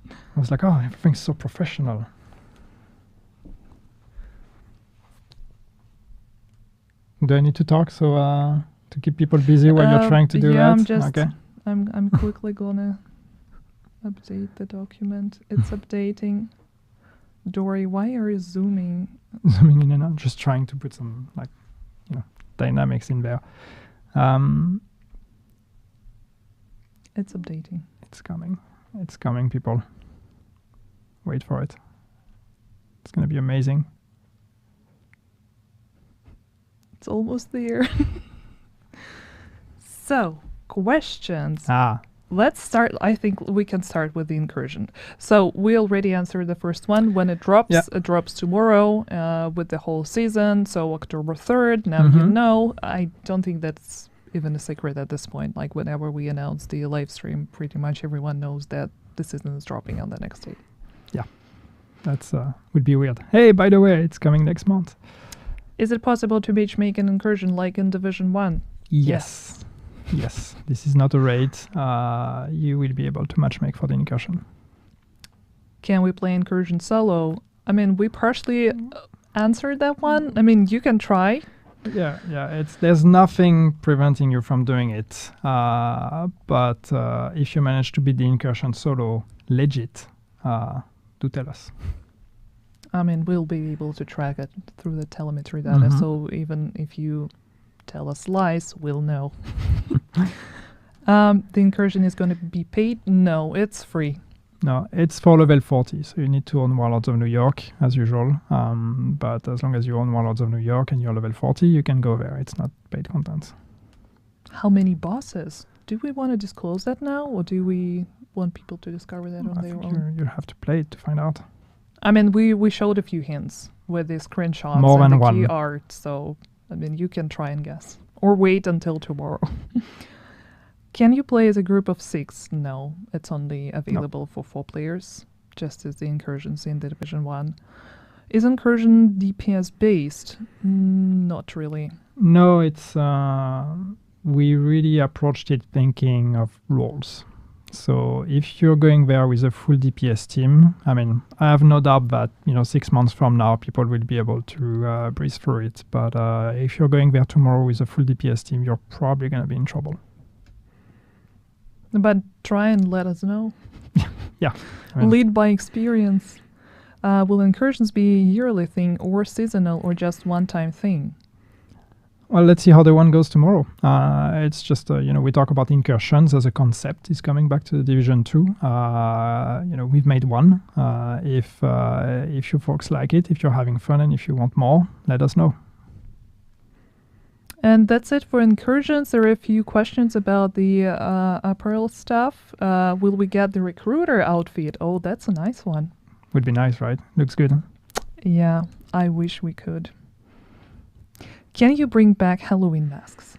I was like, oh, everything's so professional. Do I need to talk to keep people busy while you're trying to do that? Okay. I'm quickly gonna update the document. It's updating. Dory, why are you zooming? Zooming in and out, just trying to put some dynamics in there. It's updating. It's coming. It's coming, people. Wait for it. It's gonna be amazing. It's almost there. So, questions. Let's start. I think we can start with the incursion. So we already answered the first one. When it drops, it drops tomorrow with the whole season. So October 3rd, now you know. I don't think that's even a secret at this point. Like whenever we announce the live stream, pretty much everyone knows that the season is dropping on the next date. Yeah, that's would be weird. Hey, by the way, it's coming next month. Is it possible to make an incursion like in Division 1? Yes. Yes, this is not a raid. You will be able to matchmake for the incursion. Can we play incursion solo? I mean, we partially answered that one. I mean, you can try. Yeah. There's nothing preventing you from doing it. But if you manage to beat the incursion solo legit, do tell us. I mean, we'll be able to track it through the telemetry data. So even if you tell us lies, we'll know. The incursion is going to be paid? No, it's free. No, it's for level 40, so you need to own Warlords of New York, as usual. But as long as you own Warlords of New York and you're level 40, you can go there. It's not paid content. How many bosses? Do we want to disclose that now, or do we want people to discover that on their own? You'll have to play it to find out. I mean, we showed a few hints with the screenshots More and than the key one. art, so I mean, you can try and guess. Or wait until tomorrow. Can you play as a group of 6? No, it's only available for 4 players, just as the incursions in the Division 1. Is incursion DPS based? Not really. No, it's we really approached it thinking of roles. So if you're going there with a full DPS team, I mean, I have no doubt that 6 months from now people will be able to breeze through it. But if you're going there tomorrow with a full DPS team, you're probably going to be in trouble. But try and let us know. Yeah. I mean, Lead by experience. Will incursions be a yearly thing or seasonal or just one-time thing? Well, let's see how the one goes tomorrow. It's just, we talk about incursions as a concept. It's coming back to the Division 2. We've made one. If you folks like it, if you're having fun and if you want more, let us know. And that's it for incursions. There are a few questions about the apparel stuff. Will we get the recruiter outfit? Oh, that's a nice one. Would be nice, right? Looks good. Yeah, I wish we could. Can you bring back Halloween masks?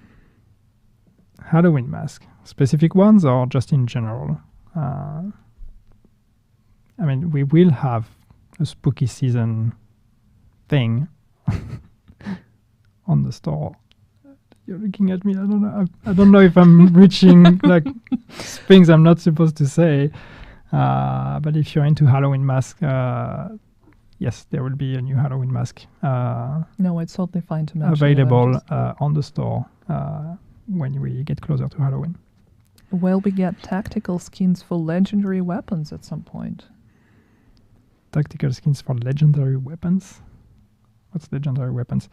Halloween mask. Specific ones or just in general? I mean, we will have a spooky season thing on the store. You're looking at me. I don't know. I don't know if I'm reaching like things I'm not supposed to say. But if you're into Halloween mask, yes, there will be a new Halloween mask No, it's totally fine to mention. available on the store when we get closer to Halloween. Well, we get tactical skins for legendary weapons at some point. Tactical skins for legendary weapons. What's legendary weapons?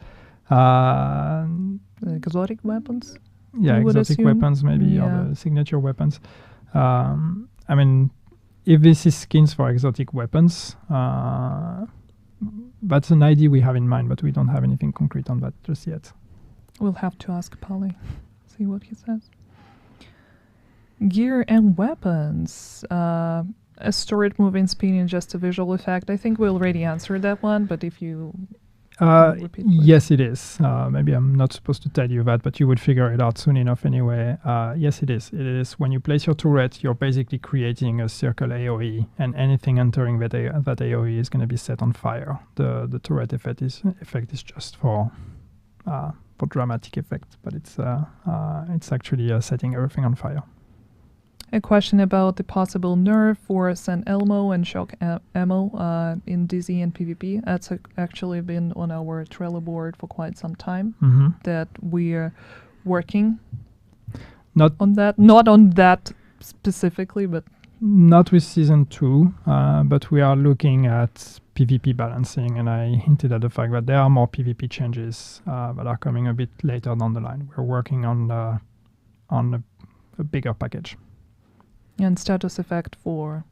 Exotic weapons? Yeah, I would exotic assume. weapons maybe, or Yeah. the signature weapons. I mean, if this is skins for exotic weapons, that's an idea we have in mind, but we don't have anything concrete on that just yet. We'll have to ask Polly. See what he says. Gear and weapons. A storage moving spinning, just a visual effect. I think we already answered that one, but if you repeat, please. Yes, it is. Maybe I'm not supposed to tell you that, but you would figure it out soon enough anyway. Yes, it is. It is when you place your turret, you're basically creating a circle AoE, and anything entering that AoE is going to be set on fire. The turret effect is just for dramatic effect, but it's actually setting everything on fire. A question about the possible nerf for San Elmo and shock ammo in DZ and PvP. That's actually been on our Trello board for quite some time. Mm-hmm. That we're working Not on that. Not on that specifically, but Not with season 2, but we are looking at PvP balancing, and I hinted at the fact that there are more PvP changes that are coming a bit later down the line. We're working on a bigger package and status effect for.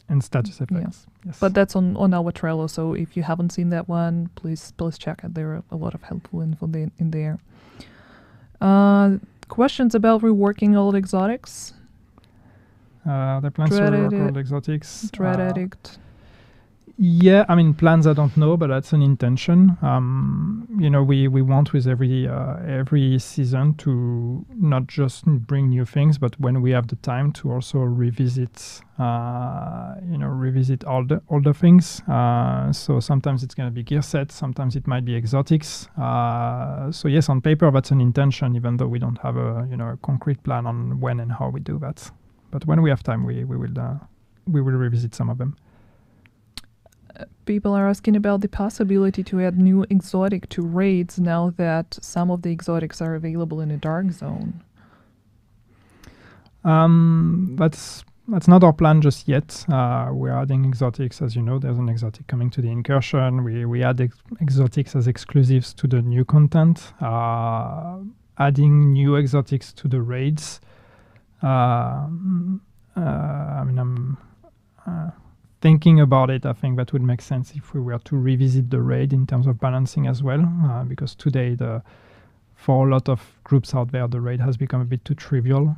and status effects. Yes. But that's on our Trello, so if you haven't seen that one, please check it. There are a lot of helpful info in there. Questions about reworking old exotics? The plans to rework all exotics. Dread Addict. Yeah, I mean, plans I don't know, but that's an intention. We want with every season to not just bring new things, but when we have the time to also revisit older things. So sometimes it's going to be gear sets, sometimes it might be exotics. So yes, on paper that's an intention, even though we don't have a concrete plan on when and how we do that. But when we have time, we will revisit some of them. People are asking about the possibility to add new exotic to raids now that some of the exotics are available in a dark zone. That's not our plan just yet. We're adding exotics, as you know. There's an exotic coming to the incursion. We add exotics as exclusives to the new content. Adding new exotics to the raids. I'm thinking about it. I think that would make sense if we were to revisit the raid in terms of balancing as well, because today, for a lot of groups out there, the raid has become a bit too trivial.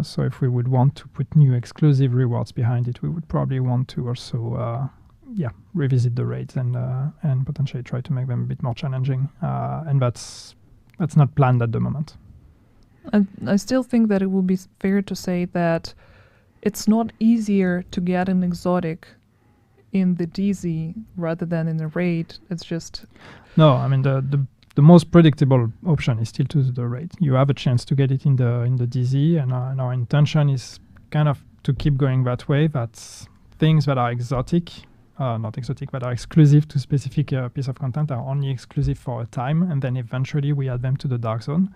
So if we would want to put new exclusive rewards behind it, we would probably want to also, revisit the raids and potentially try to make them a bit more challenging. And that's not planned at the moment. I still think that it would be fair to say that it's not easier to get an exotic in the DZ rather than in the raid. It's just... No, I mean, the most predictable option is still to do the raid. You have a chance to get it in the DZ, and our intention is kind of to keep going that way. That's things that are exotic, not exotic, but are exclusive to specific piece of content are only exclusive for a time, and then eventually we add them to the dark zone.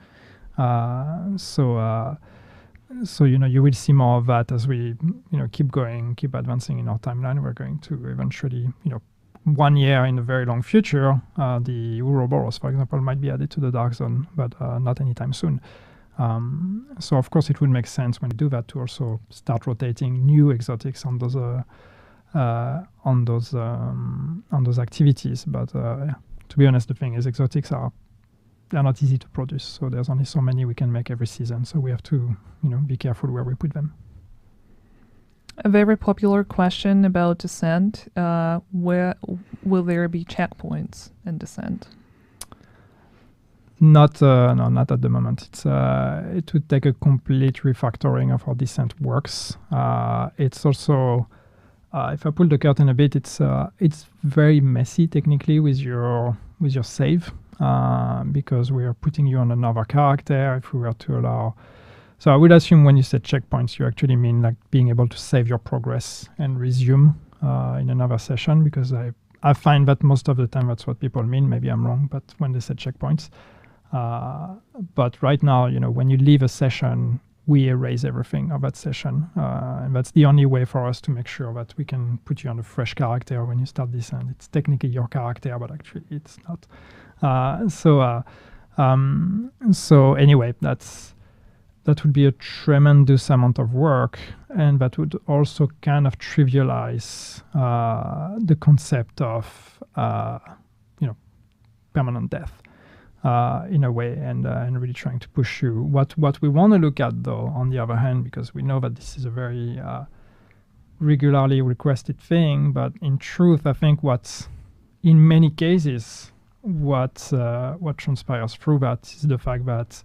So you will see more of that as we keep going, keep advancing in our timeline. We're going to eventually 1 year in the very long future, the Ouroboros, for example, might be added to the dark zone, but not anytime soon. So of course it would make sense when you do that to also start rotating new exotics on those activities. But to be honest, the thing is exotics are they're not easy to produce. So there's only so many we can make every season. So we have to, be careful where we put them. A very popular question about Descent. Where will there be checkpoints in Descent? Not at the moment. It would take a complete refactoring of how Descent works. It's also, if I pull the curtain a bit, it's very messy technically with your save, because we are putting you on another character. If we were to allow, so I would assume when you say checkpoints, you actually mean like being able to save your progress and resume in another session, because I find that most of the time that's what people mean. Maybe I'm wrong, but when they say checkpoints. But right now, when you leave a session, we erase everything of that session. And that's the only way for us to make sure that we can put you on a fresh character when you start Descent. It's technically your character, but actually it's not. So anyway, that would be a tremendous amount of work, and that would also kind of trivialize the concept of permanent death. In a way, and really trying to push you. What we want to look at, though, on the other hand, because we know that this is a very regularly requested thing, but in truth, I think in many cases, what transpires through that is the fact that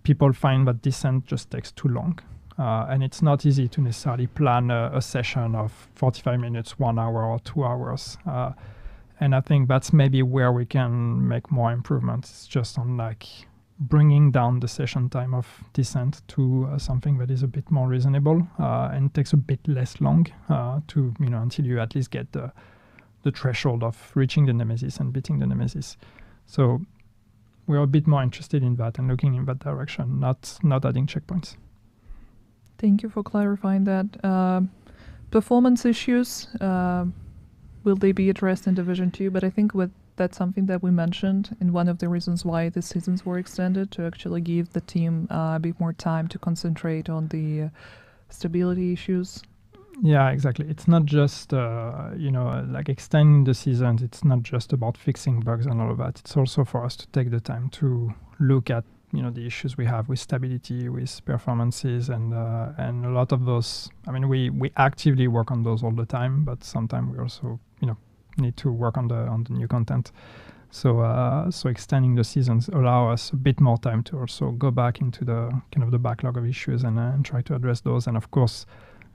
people find that Descent just takes too long, and it's not easy to necessarily plan a session of 45 minutes, 1 hour, or 2 hours. And I think that's maybe where we can make more improvements. It's just on like bringing down the session time of Descent to something that is a bit more reasonable and takes a bit less long to until you at least get the threshold of reaching the Nemesis and beating the Nemesis. So we're a bit more interested in that and looking in that direction, not adding checkpoints. Thank you for clarifying that. Performance issues. Will they be addressed in Division 2? But I think that's something that we mentioned in one of the reasons why the seasons were extended, to actually give the team a bit more time to concentrate on the stability issues. Yeah, exactly. It's not just, like extending the seasons. It's not just about fixing bugs and all of that. It's also for us to take the time to look at, the issues we have with stability, with performances, and a lot of those. I mean, we actively work on those all the time, but sometimes we also, need to work on the new content. So extending the seasons allow us a bit more time to also go back into the kind of the backlog of issues and try to address those. And of course,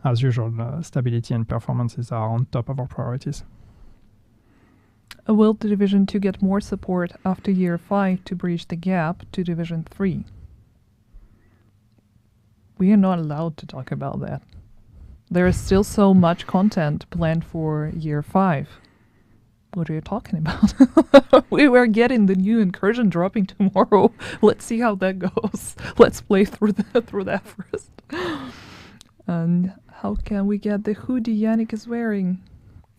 as usual, stability and performances are on top of our priorities. Will the Division 2 get more support after Year 5 to bridge the gap to Division 3? We are not allowed to talk about that. There is still so much content planned for Year 5. What are you talking about? We were getting the new incursion dropping tomorrow. Let's see how that goes. Let's play through that first. And how can we get the hoodie Yannick is wearing?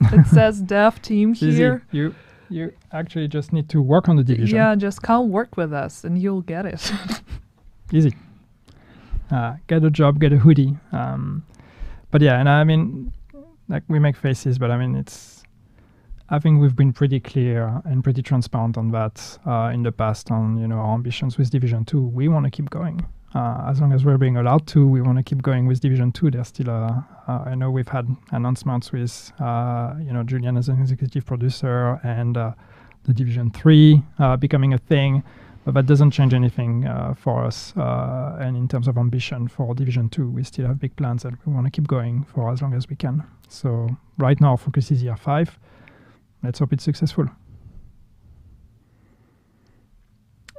It says dev team here. Easy. You actually just need to work on the division. Yeah, just come work with us and you'll get it. Easy. Get a job, get a hoodie. But yeah, and I mean, like we make faces, but I mean, I think we've been pretty clear and pretty transparent on that in the past on, our ambitions with Division 2. We want to keep going. As long as we're being allowed to, we want to keep going with Division 2. There's still I know we've had announcements with, Julian as an executive producer and the Division 3 becoming a thing, but that doesn't change anything for us. And in terms of ambition for Division 2, we still have big plans that we want to keep going for as long as we can. So right now, our focus is Year 5. Let's hope it's successful.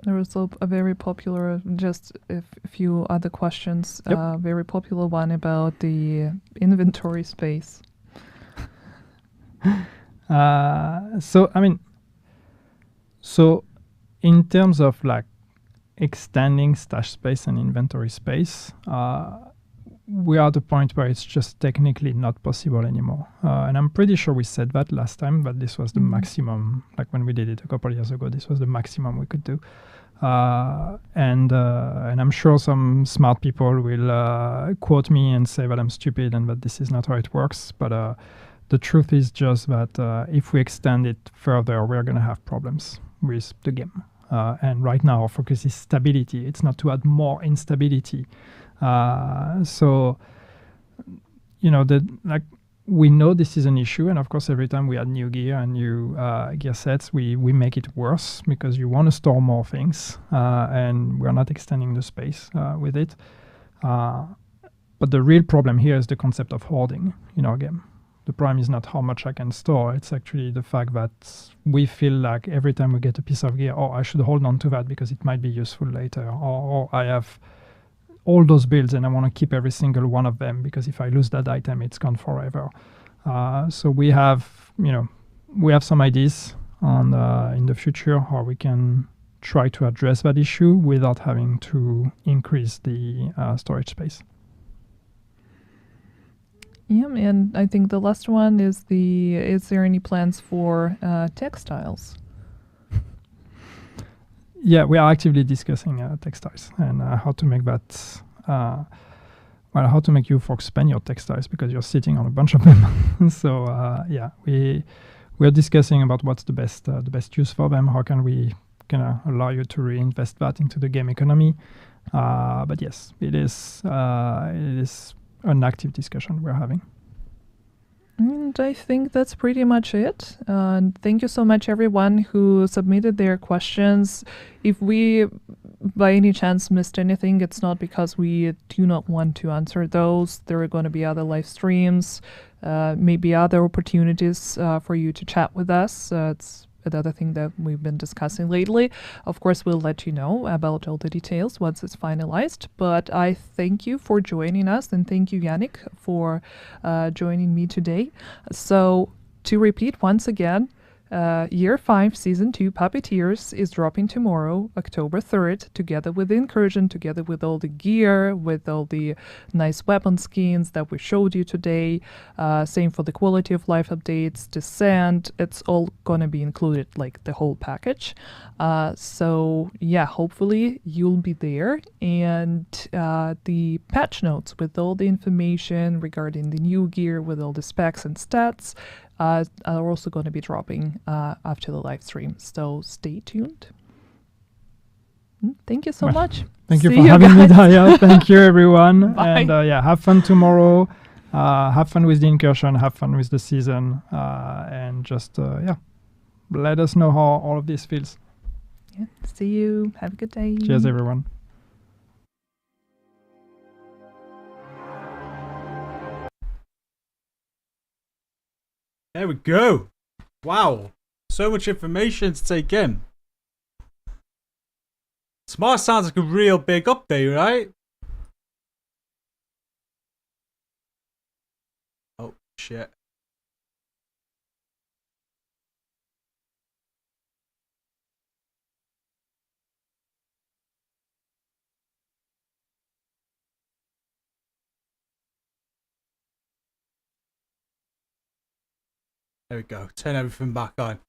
There was a very popular, just a few other questions. Yep. Very popular one about the inventory space. So in terms of like extending stash space and inventory space, we are at the point where it's just technically not possible anymore. And I'm pretty sure we said that last time, but this was the maximum, like when we did it a couple of years ago, this was the maximum we could do. And I'm sure some smart people will quote me and say that I'm stupid and that this is not how it works. But the truth is just that if we extend it further, we're going to have problems with the game. and right now our focus is stability. It's not to add more instability. So, we know this is an issue, and of course, every time we add new gear and new gear sets, we make it worse because you want to store more things, and we're not extending the space with it. But the real problem here is the concept of hoarding in our game. The problem is not how much I can store, it's actually the fact that we feel like every time we get a piece of gear, I should hold on to that because it might be useful later, or I have all those builds and I want to keep every single one of them because if I lose that item, it's gone forever. So we have some ideas on in the future how we can try to address that issue without having to increase the storage space. Yeah, and I think the last one is is there any plans for textiles? Yeah, we are actively discussing textiles and how to make that, how to make you folks spend your textiles because you're sitting on a bunch of them. So we are discussing about what's the best use for them. How can we allow you to reinvest that into the game economy? But yes, it is an active discussion we're having. And I think that's pretty much it. And thank you so much, everyone who submitted their questions. If we, by any chance, missed anything, it's not because we do not want to answer those. There are going to be other live streams, maybe other opportunities for you to chat with us. It's another thing that we've been discussing lately. Of course, we'll let you know about all the details once it's finalized. But I thank you for joining us, and thank you, Yannick, for joining me today. So to repeat once again, Year 5 Season 2 Puppeteers is dropping tomorrow, October 3rd, together with Incursion, together with all the gear, with all the nice weapon skins that we showed you today. Same for the quality of life updates, Descent. It's all gonna be included, like the whole package. So yeah, hopefully you'll be there. And the patch notes with all the information regarding the new gear, with all the specs and stats, are also going to be dropping after the live stream. So stay tuned. Thank you so much. Thank you See for having me, guys. Daya. Thank you, everyone. Bye. And have fun tomorrow. Have fun with the incursion. Have fun with the season. And just, let us know how all of this feels. Yeah. See you. Have a good day. Cheers, everyone. There we go. Wow. So much information to take in. Smart sounds like a real big update, right? Oh, shit. There we go. Turn everything back on.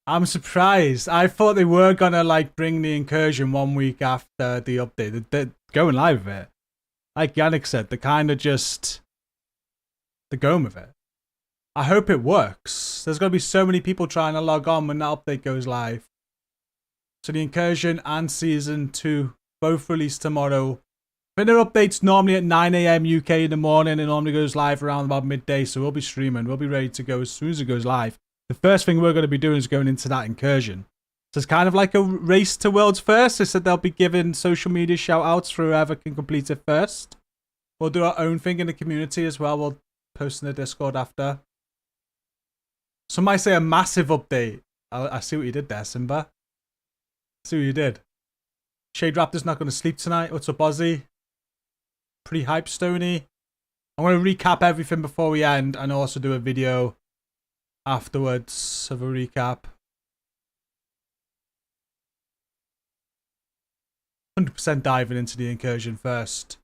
I'm surprised. I thought they were gonna bring the incursion 1 week after the update. They're going live with it. Like Yannick said, they're going with it. I hope it works. There's gonna be so many people trying to log on when that update goes live. So the incursion and season 2 both released tomorrow. But their updates normally at 9 AM UK in the morning. It normally goes live around about midday, so we'll be streaming. We'll be ready to go as soon as it goes live. The first thing we're going to be doing is going into that incursion. So it's kind of like a race to world's first. They said they'll be giving social media shout-outs for whoever can complete it first. We'll do our own thing in the community as well. We'll post in the Discord after. Some might say a massive update. I see what you did there, Simba. I see what you did. Shade Raptor's not going to sleep tonight. What's up, Ozzy? Pretty hype, Stony. I'm going to recap everything before we end and also do a video afterwards of a recap. 100% diving into the incursion first.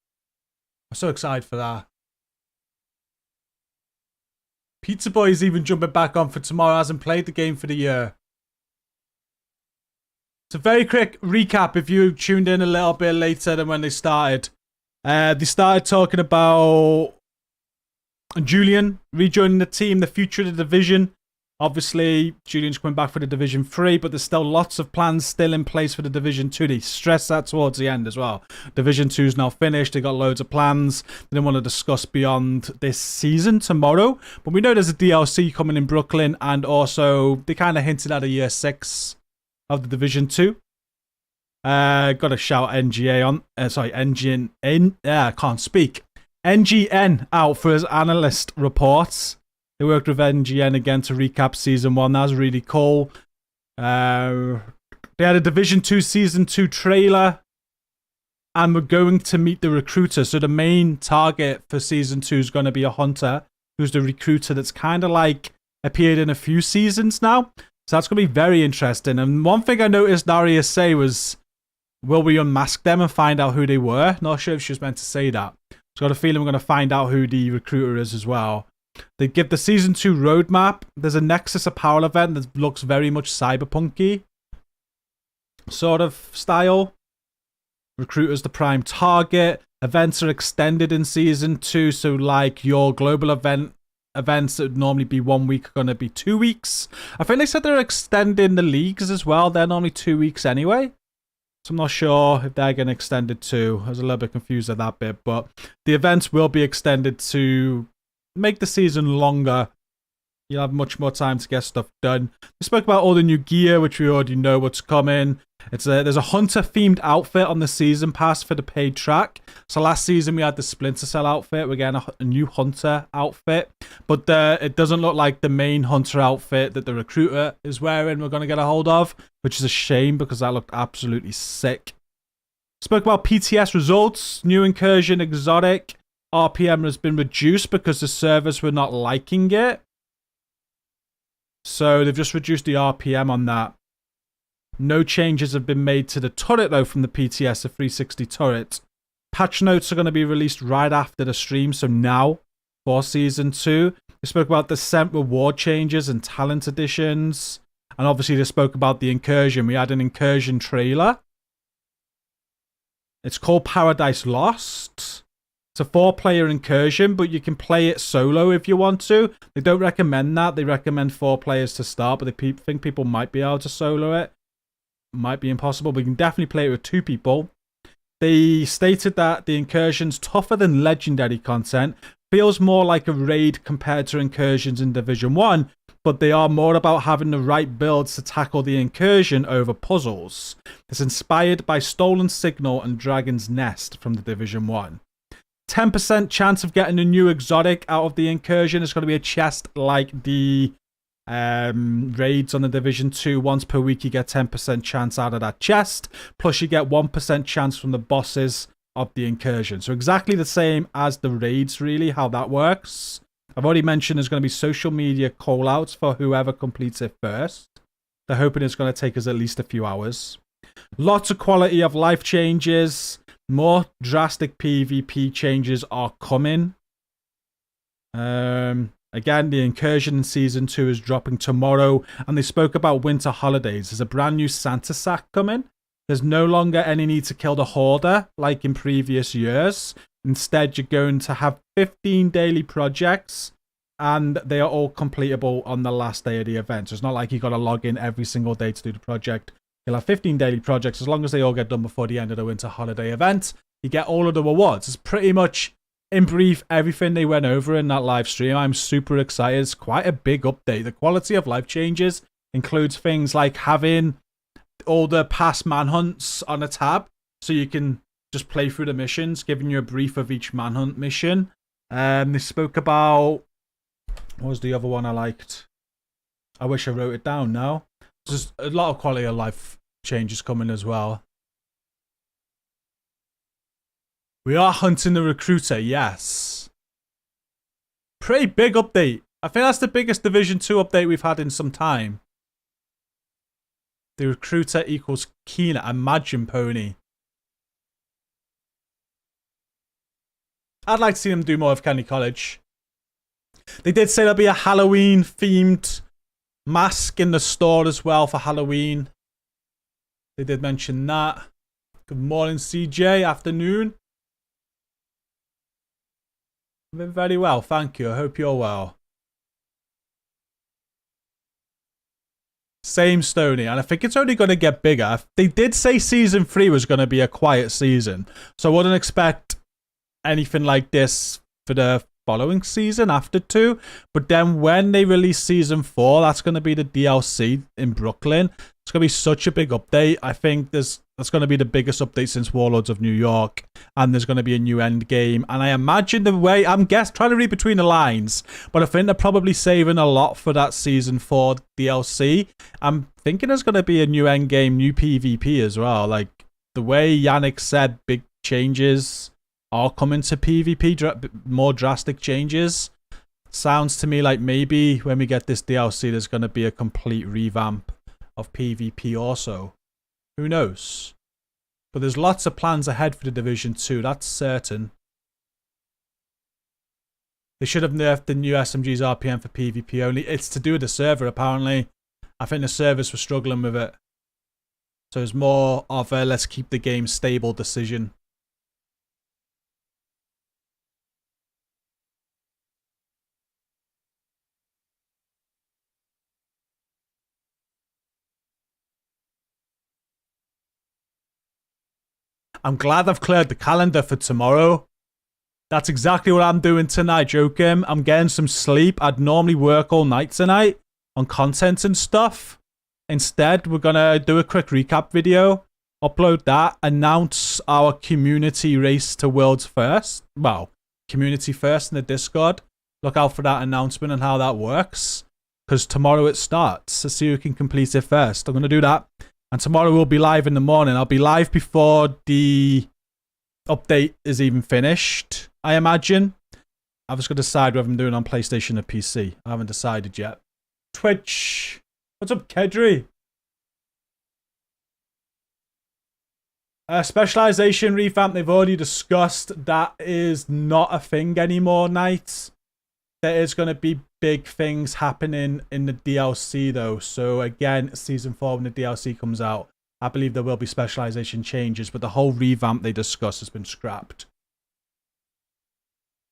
I'm so excited for that. Pizza Boy is even jumping back on for tomorrow. Hasn't played the game for the year. It's a very quick recap if you tuned in a little bit later than when they started. They started talking about Julian rejoining the team, the future of the division. Obviously, Julian's coming back for the Division 3, but there's still lots of plans still in place for the Division 2. They stress that towards the end as well. Division 2 is now finished. They got loads of plans. They don't want to discuss beyond this season tomorrow. But we know there's a DLC coming in Brooklyn, and also they kind of hinted at a Year 6 of the Division 2. Got to shout NGA on. I can't speak. NGN out for his analyst reports. They worked with NGN again to recap Season 1. That was really cool. They had a Division 2 Season 2 trailer. And we're going to meet the recruiter. So the main target for Season 2 is going to be a hunter. Who's the recruiter that's kind of like appeared in a few seasons now. So that's going to be very interesting. And one thing I noticed Darius say was, will we unmask them and find out who they were? Not sure if she was meant to say that. So I've got a feeling we're going to find out who the recruiter is as well. They give the Season 2 roadmap. There's a Nexus Apparel event that looks very much cyberpunky sort of style. Recruiter's the prime target. Events are extended in Season 2. So like your global events that would normally be 1 week are going to be 2 weeks. I think they said they're extending the leagues as well. They're normally 2 weeks anyway. So I'm not sure if they're going to extend it too. I was a little bit confused at that bit. But the events will be extended to make the season longer. You'll have much more time to get stuff done. We spoke about all the new gear, which we already know what's coming. There's a hunter-themed outfit on the season pass for the paid track. So last season we had the Splinter Cell outfit. We're getting a new hunter outfit. But it doesn't look like the main hunter outfit that the recruiter is wearing we're going to get a hold of, which is a shame because that looked absolutely sick. Spoke about PTS results. New incursion exotic. RPM has been reduced because the servers were not liking it. So they've just reduced the RPM on that. No changes have been made to the turret though from the PTS, the 360 turret. Patch notes are going to be released right after the stream, so now for Season 2. We spoke about the Scent reward changes and talent additions. And obviously they spoke about the incursion. We had an incursion trailer. It's called Paradise Lost. It's a 4-player incursion, but you can play it solo if you want to. They don't recommend that. They recommend 4 players to start, but they think people might be able to solo it. Might be impossible, but you can definitely play it with 2 people. They stated that the incursion's tougher than legendary content, feels more like a raid compared to incursions in Division 1, but they are more about having the right builds to tackle the incursion over puzzles. It's inspired by Stolen Signal and Dragon's Nest from the Division 1. 10% chance of getting a new exotic out of the incursion. It's going to be a chest like the raids on the Division 2. Once per week you get 10% chance out of that chest, plus you get 1% chance from the bosses of the incursion. So exactly the same as the raids, really, how that works. I've already mentioned there's going to be social media callouts for whoever completes it first. They're hoping it's going to take us at least a few hours. Lots of quality of life changes. More drastic PvP changes are coming. Again, the incursion in Season 2 is dropping tomorrow. And they spoke about winter holidays. There's a brand new Santa sack coming. There's no longer any need to kill the hoarder like in previous years. Instead, you're going to have 15 daily projects. And they are all completable on the last day of the event. So it's not like you got to log in every single day to do the project. You'll have 15 daily projects. As long as they all get done before the end of the winter holiday event, you get all of the rewards. It's pretty much, in brief, everything they went over in that live stream. I'm super excited. It's quite a big update. The quality of life changes includes things like having all the past manhunts on a tab, so you can just play through the missions, giving you a brief of each manhunt mission. They spoke about... What was the other one I liked? I wish I wrote it down now. There's a lot of quality of life changes coming as well. We are hunting the recruiter, yes. Pretty big update. I think that's the biggest Division 2 update we've had in some time. The recruiter equals Keener. Imagine Pony. I'd like to see them do more of Kenny College. They did say there'll be a Halloween-themed mask in the store as well for Halloween. They did mention that. Good morning, CJ. Afternoon. I've been very well, thank you. I hope you're well. Same Stoney. And I think it's only going to get bigger. They did say season 3 was going to be a quiet season. So I wouldn't expect anything like this for the following season after 2. But then when they release season 4, that's going to be the DLC in Brooklyn. It's going to be such a big update. I think that's going to be the biggest update since Warlords of New York. And there's going to be a new end game. And I imagine the way, trying to read between the lines, but I think they're probably saving a lot for that season 4 DLC. I'm thinking there's going to be a new end game, new PvP as well. Like the way Yannick said, big changes are coming to PvP, more drastic changes. Sounds to me like maybe when we get this DLC, there's going to be a complete revamp of PvP also. Who knows? But there's lots of plans ahead for the Division 2, that's certain. They should have nerfed the new SMG's RPM for PvP only. It's to do with the server, apparently. I think the servers were struggling with it. So it's more of a let's keep the game stable decision. I'm glad I've cleared the calendar for tomorrow. That's exactly what I'm doing tonight, Joachim. I'm getting some sleep. I'd normally work all night tonight on content and stuff. Instead, we're going to do a quick recap video, upload that, announce our community race to world's first. Well, community first in the Discord. Look out for that announcement and how that works. Because tomorrow it starts. So see who can complete it first. I'm going to do that. And tomorrow we'll be live in the morning. I'll be live before the update is even finished, I imagine. I've just got to decide whether I'm doing it on PlayStation or PC. I haven't decided yet. Twitch. What's up, Kedri? Specialization revamp, they've already discussed. That is not a thing anymore, Knight. There is going to be big things happening in the DLC, though. So, again, Season 4, when the DLC comes out, I believe there will be specialization changes, but the whole revamp they discussed has been scrapped.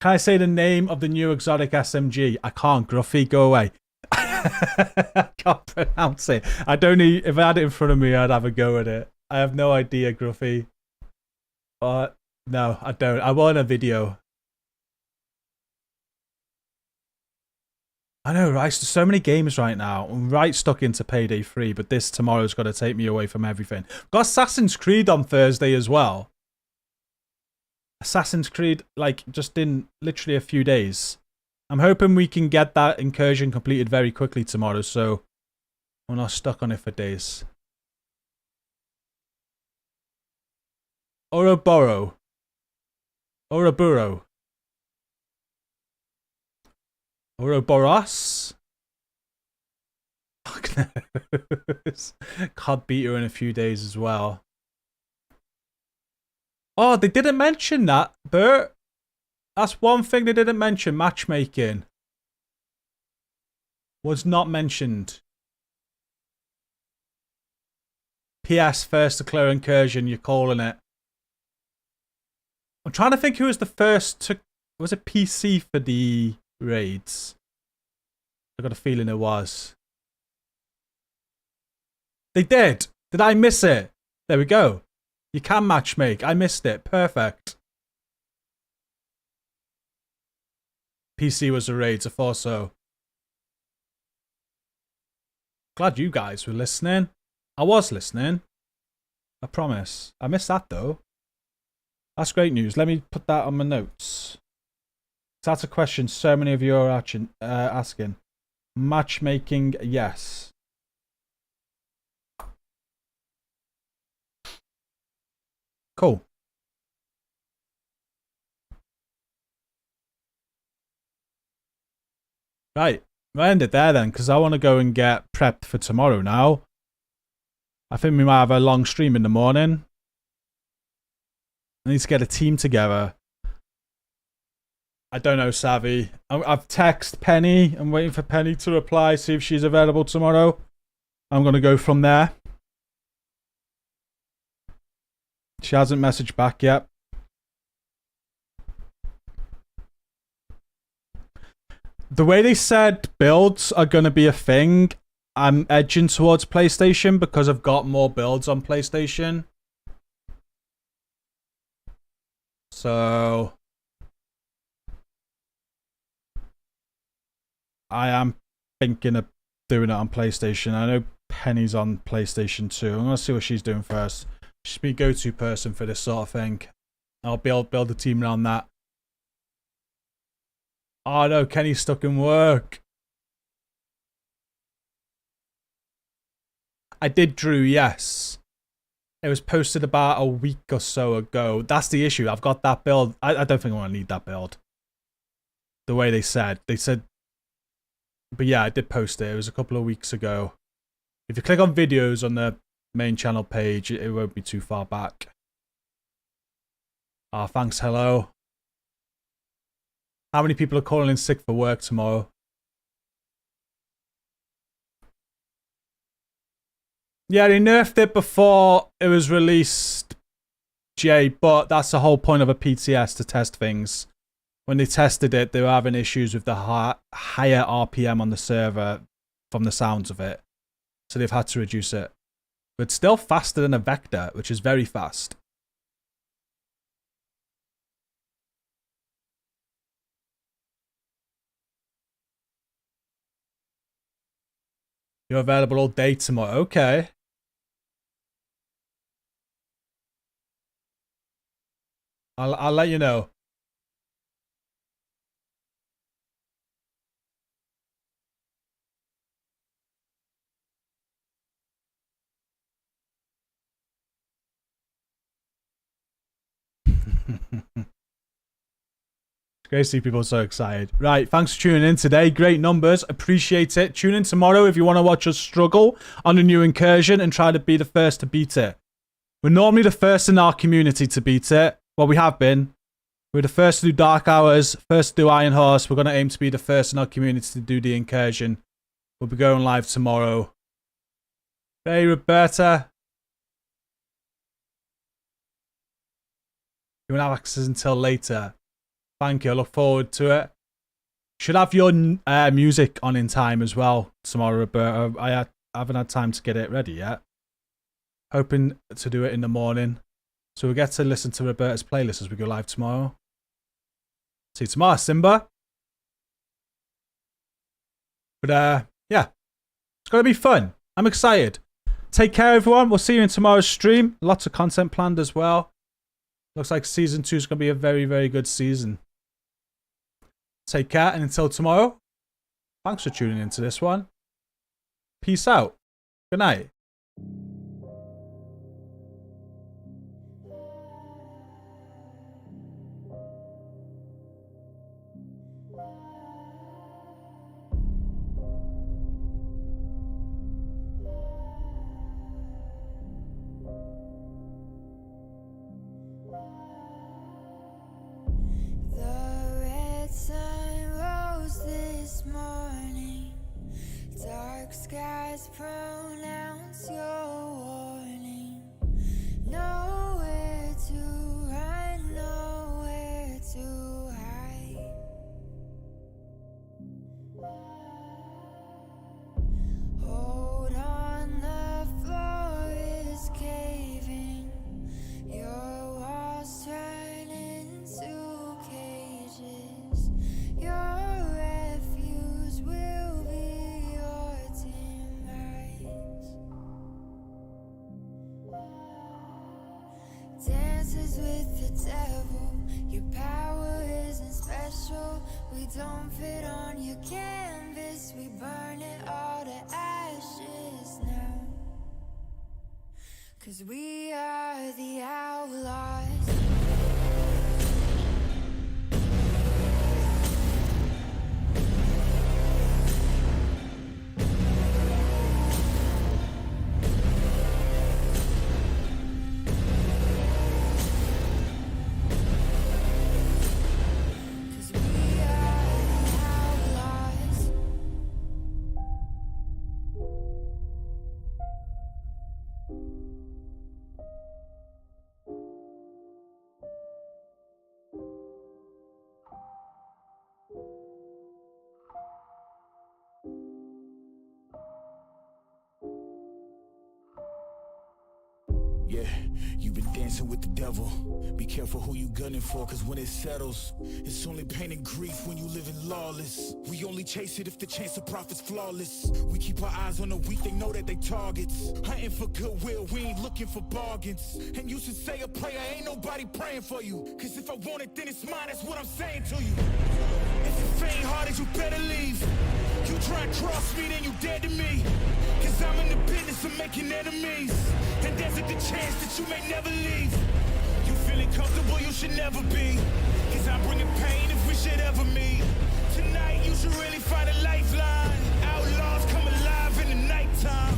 Can I say the name of the new exotic SMG? I can't. Gruffy, go away. I can't pronounce it. I don't need... If I had it in front of me, I'd have a go at it. I have no idea, Gruffy. But, no, I don't. I want a video. I know, right? There's so many games right now. I'm right stuck into Payday 3, but this tomorrow's got to take me away from everything. Got Assassin's Creed on Thursday as well. Assassin's Creed, like, just in literally a few days. I'm hoping we can get that incursion completed very quickly tomorrow, so we're not stuck on it for days. Ouroboros. Ouroboros. Ouroboros? Fuck knows. COD beta in a few days as well. Oh, they didn't mention that, Bert. That's one thing they didn't mention. Matchmaking was not mentioned. PS, first declare incursion, you're calling it. I'm trying to think who was the first to... Was it PC for the raids? I got a feeling it was. They did. Did I miss it? There we go. You can matchmake. I missed it. Perfect. PC was the raids, I thought so. Glad you guys were listening. I was listening. I promise. I missed that though. That's great news. Let me put that on my notes. That's a question so many of you are asking. Matchmaking, yes. Cool. Right. We'll end it there then, because I want to go and get prepped for tomorrow now. I think we might have a long stream in the morning. I need to get a team together. I don't know, Savvy. I've texted Penny. I'm waiting for Penny to reply, see if she's available tomorrow. I'm going to go from there. She hasn't messaged back yet. The way they said builds are going to be a thing, I'm edging towards PlayStation because I've got more builds on PlayStation. So I am thinking of doing it on PlayStation. I know Penny's on PlayStation 2. I'm going to see what she's doing first. She's my go-to person for this sort of thing. I'll build a team around that. Oh no, Kenny's stuck in work. I did, Drew, yes. It was posted about a week or so ago. That's the issue. I've got that build. I don't think I want to need that build. The way they said. They said... But yeah, I did post it. It was a couple of weeks ago. If you click on videos on the main channel page, it won't be too far back. Ah, thanks, hello. How many people are calling in sick for work tomorrow? Yeah, they nerfed it before it was released, Jay, but that's the whole point of a PTS, to test things. When they tested it, they were having issues with the higher RPM on the server from the sounds of it. So they've had to reduce it. But it's still faster than a Vector, which is very fast. You're available all day tomorrow. Okay. I'll let you know. It's great to see people so excited. Right, thanks for tuning in today. Great numbers. Appreciate it. Tune in tomorrow if you want to watch us struggle on a new incursion and try to be the first to beat it. We're normally the first in our community to beat it. Well, we have been. We're the first to do Dark Hours, first to do Iron Horse. We're going to aim to be the first in our community to do the incursion. We'll be going live tomorrow. Hey, Roberta. You won't have access until later. Thank you. I look forward to it. Should have your music on in time as well tomorrow, Roberta. I haven't had time to get it ready yet. Hoping to do it in the morning. So we'll get to listen to Roberta's playlist as we go live tomorrow. See you tomorrow, Simba. But yeah, it's going to be fun. I'm excited. Take care, everyone. We'll see you in tomorrow's stream. Lots of content planned as well. Looks like season 2 is going to be a very, very good season. Take care, and until tomorrow, thanks for tuning into this one. Peace out. Good night. The red sun rose this morning. Dark skies pronounce your warning. Nowhere to run, nowhere to hide. Hold on, the floor is caving. Your walls turn into cages. Your refuse will be your demise. Dances with the devil. Your power isn't special. We don't fit on your canvas. We burn it all to ashes now. 'Cause we are the outlaws. You've been dancing with the devil. Be careful who you gunning for, cause when it settles, it's only pain and grief when you living lawless. We only chase it if the chance of profit's flawless. We keep our eyes on the weak, they know that they targets. Hunting for goodwill, we ain't looking for bargains. And you should say a prayer, ain't nobody praying for you. Cause if I want it, then it's mine, that's what I'm saying to you. If you faint hearted, you better leave. You try and cross me, then you dead to me. Cause I'm in the business of making enemies. And there's a good chance that you may never leave. You feeling comfortable, you should never be. Cause I'm bringing pain if we should ever meet. Tonight you should really find a lifeline. Outlaws come alive in the nighttime.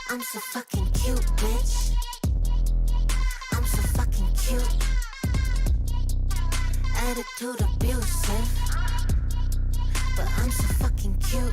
I'm so fucking cute, bitch. I'm so fucking cute. Attitude abusive, but I'm so fucking cute.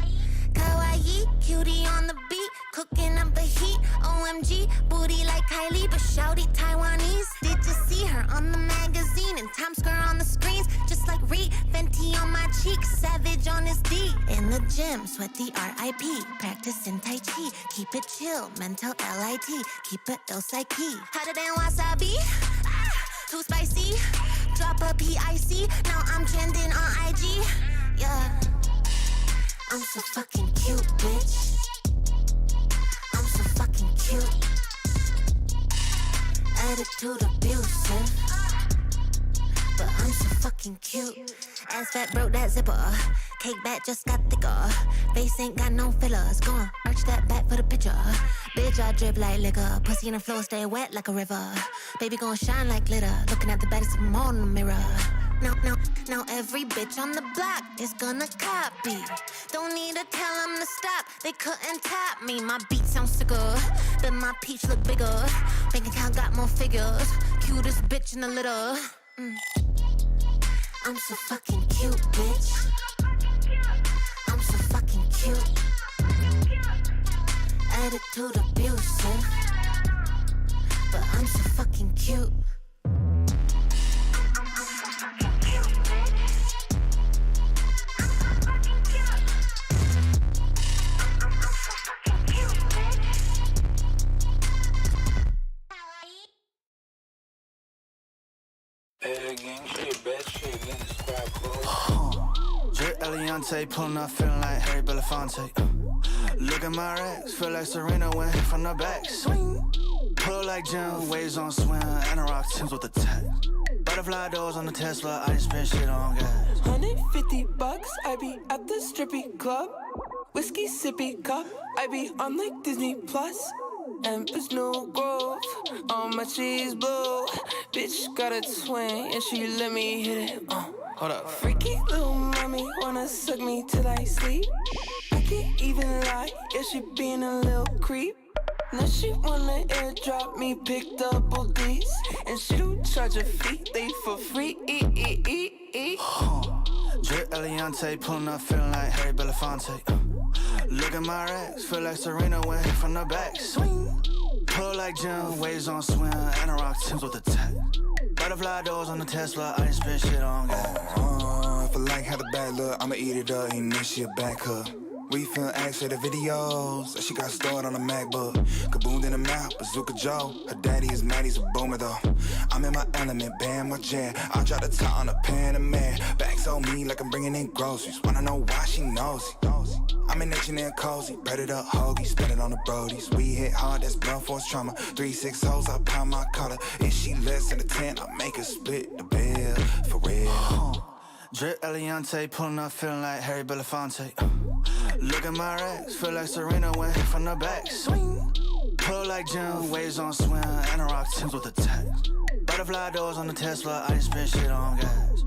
Kawaii, cutie on the beat, cooking up the heat. OMG, booty like Kylie, but shouty Taiwanese. Did you see her on the magazine and Times Square on the screens? Just like Reed, Fenty on my cheek, Savage on his D. In the gym, sweaty R.I.P. Practicing Tai Chi, keep it chill, mental L.I.T. Keep it ill psyche. Hotter than wasabi, too spicy. Drop a PIC, now I'm trending on IG. Yeah. I'm so fucking cute, bitch. I'm so fucking cute. Attitude abusive, but I'm so fucking cute. Ass fat broke that zipper. Cake back just got thicker. Face ain't got no fillers. Go on, arch that back for the picture. Bitch, I drip like liquor. Pussy in the floor, stay wet like a river. Baby gon' shine like glitter. Looking at the baddest of them all in the mirror. Now every bitch on the block is gonna copy. Don't need to tell them to stop, they couldn't top me. My beat sounds sicker, but my peach look bigger. Bank account got more figures, cutest bitch in the litter. I'm so fucking cute, bitch. I'm so fucking cute. Attitude abusive, but I'm so fucking cute. Drip Eliante, pulling up, feeling like Harry Belafonte. Look at my racks, feel like Serena went hit from the back. Swing, pull like Jim, waves on swim, Anorak Timbs with the tech. Butterfly doors on the Tesla, I didn't spend shit on gas. $150, I be at the strippy club. Whiskey sippy cup, I be on like Disney Plus. Empress New Grove, on my cheese blue. Bitch got a twin, and she let me hit it. Hold up. Freaky little mommy wanna suck me till I sleep. I can't even lie, yeah, she being a little creep. Now she wanna airdrop me, pick double D's. And she don't charge a fee, they for free. Drip Eliante, pulling up, feeling like Harry Belafonte. Look at my racks, feel like Serena went hit from the back. Swing, pull like Jim, waves on swim, Anorak Timbs with the tech. Butterfly doors on the Tesla, I didn't spend shit on gas. If I like how the bad look, I'ma eat it up, ain't no shit back her. We finna ask her the videos that she got stored on a MacBook. Kaboom in the mouth, Bazooka Joe. Her daddy is mad, he's a boomer though. I'm in my element, bam, my jam. I drop the top on a Panamera. Bags on me like I'm bringing in groceries. Wanna know why she nosy. I'm in nature and cozy, bread it up, hoagie, spend it on the brodies. We hit hard, that's blunt force trauma. 3-6 hoes, I pound my collar. If she less than a 10, I make her split the bill, for real. Drip Eliante, pulling up, feeling like Harry Belafonte. Look at my racks, feel like Serena went hit from the back. Swing, pull like Jim, waves on swim, Anorak Timbs with the tech. Butterfly doors on the Tesla, I didn't spend shit on gas.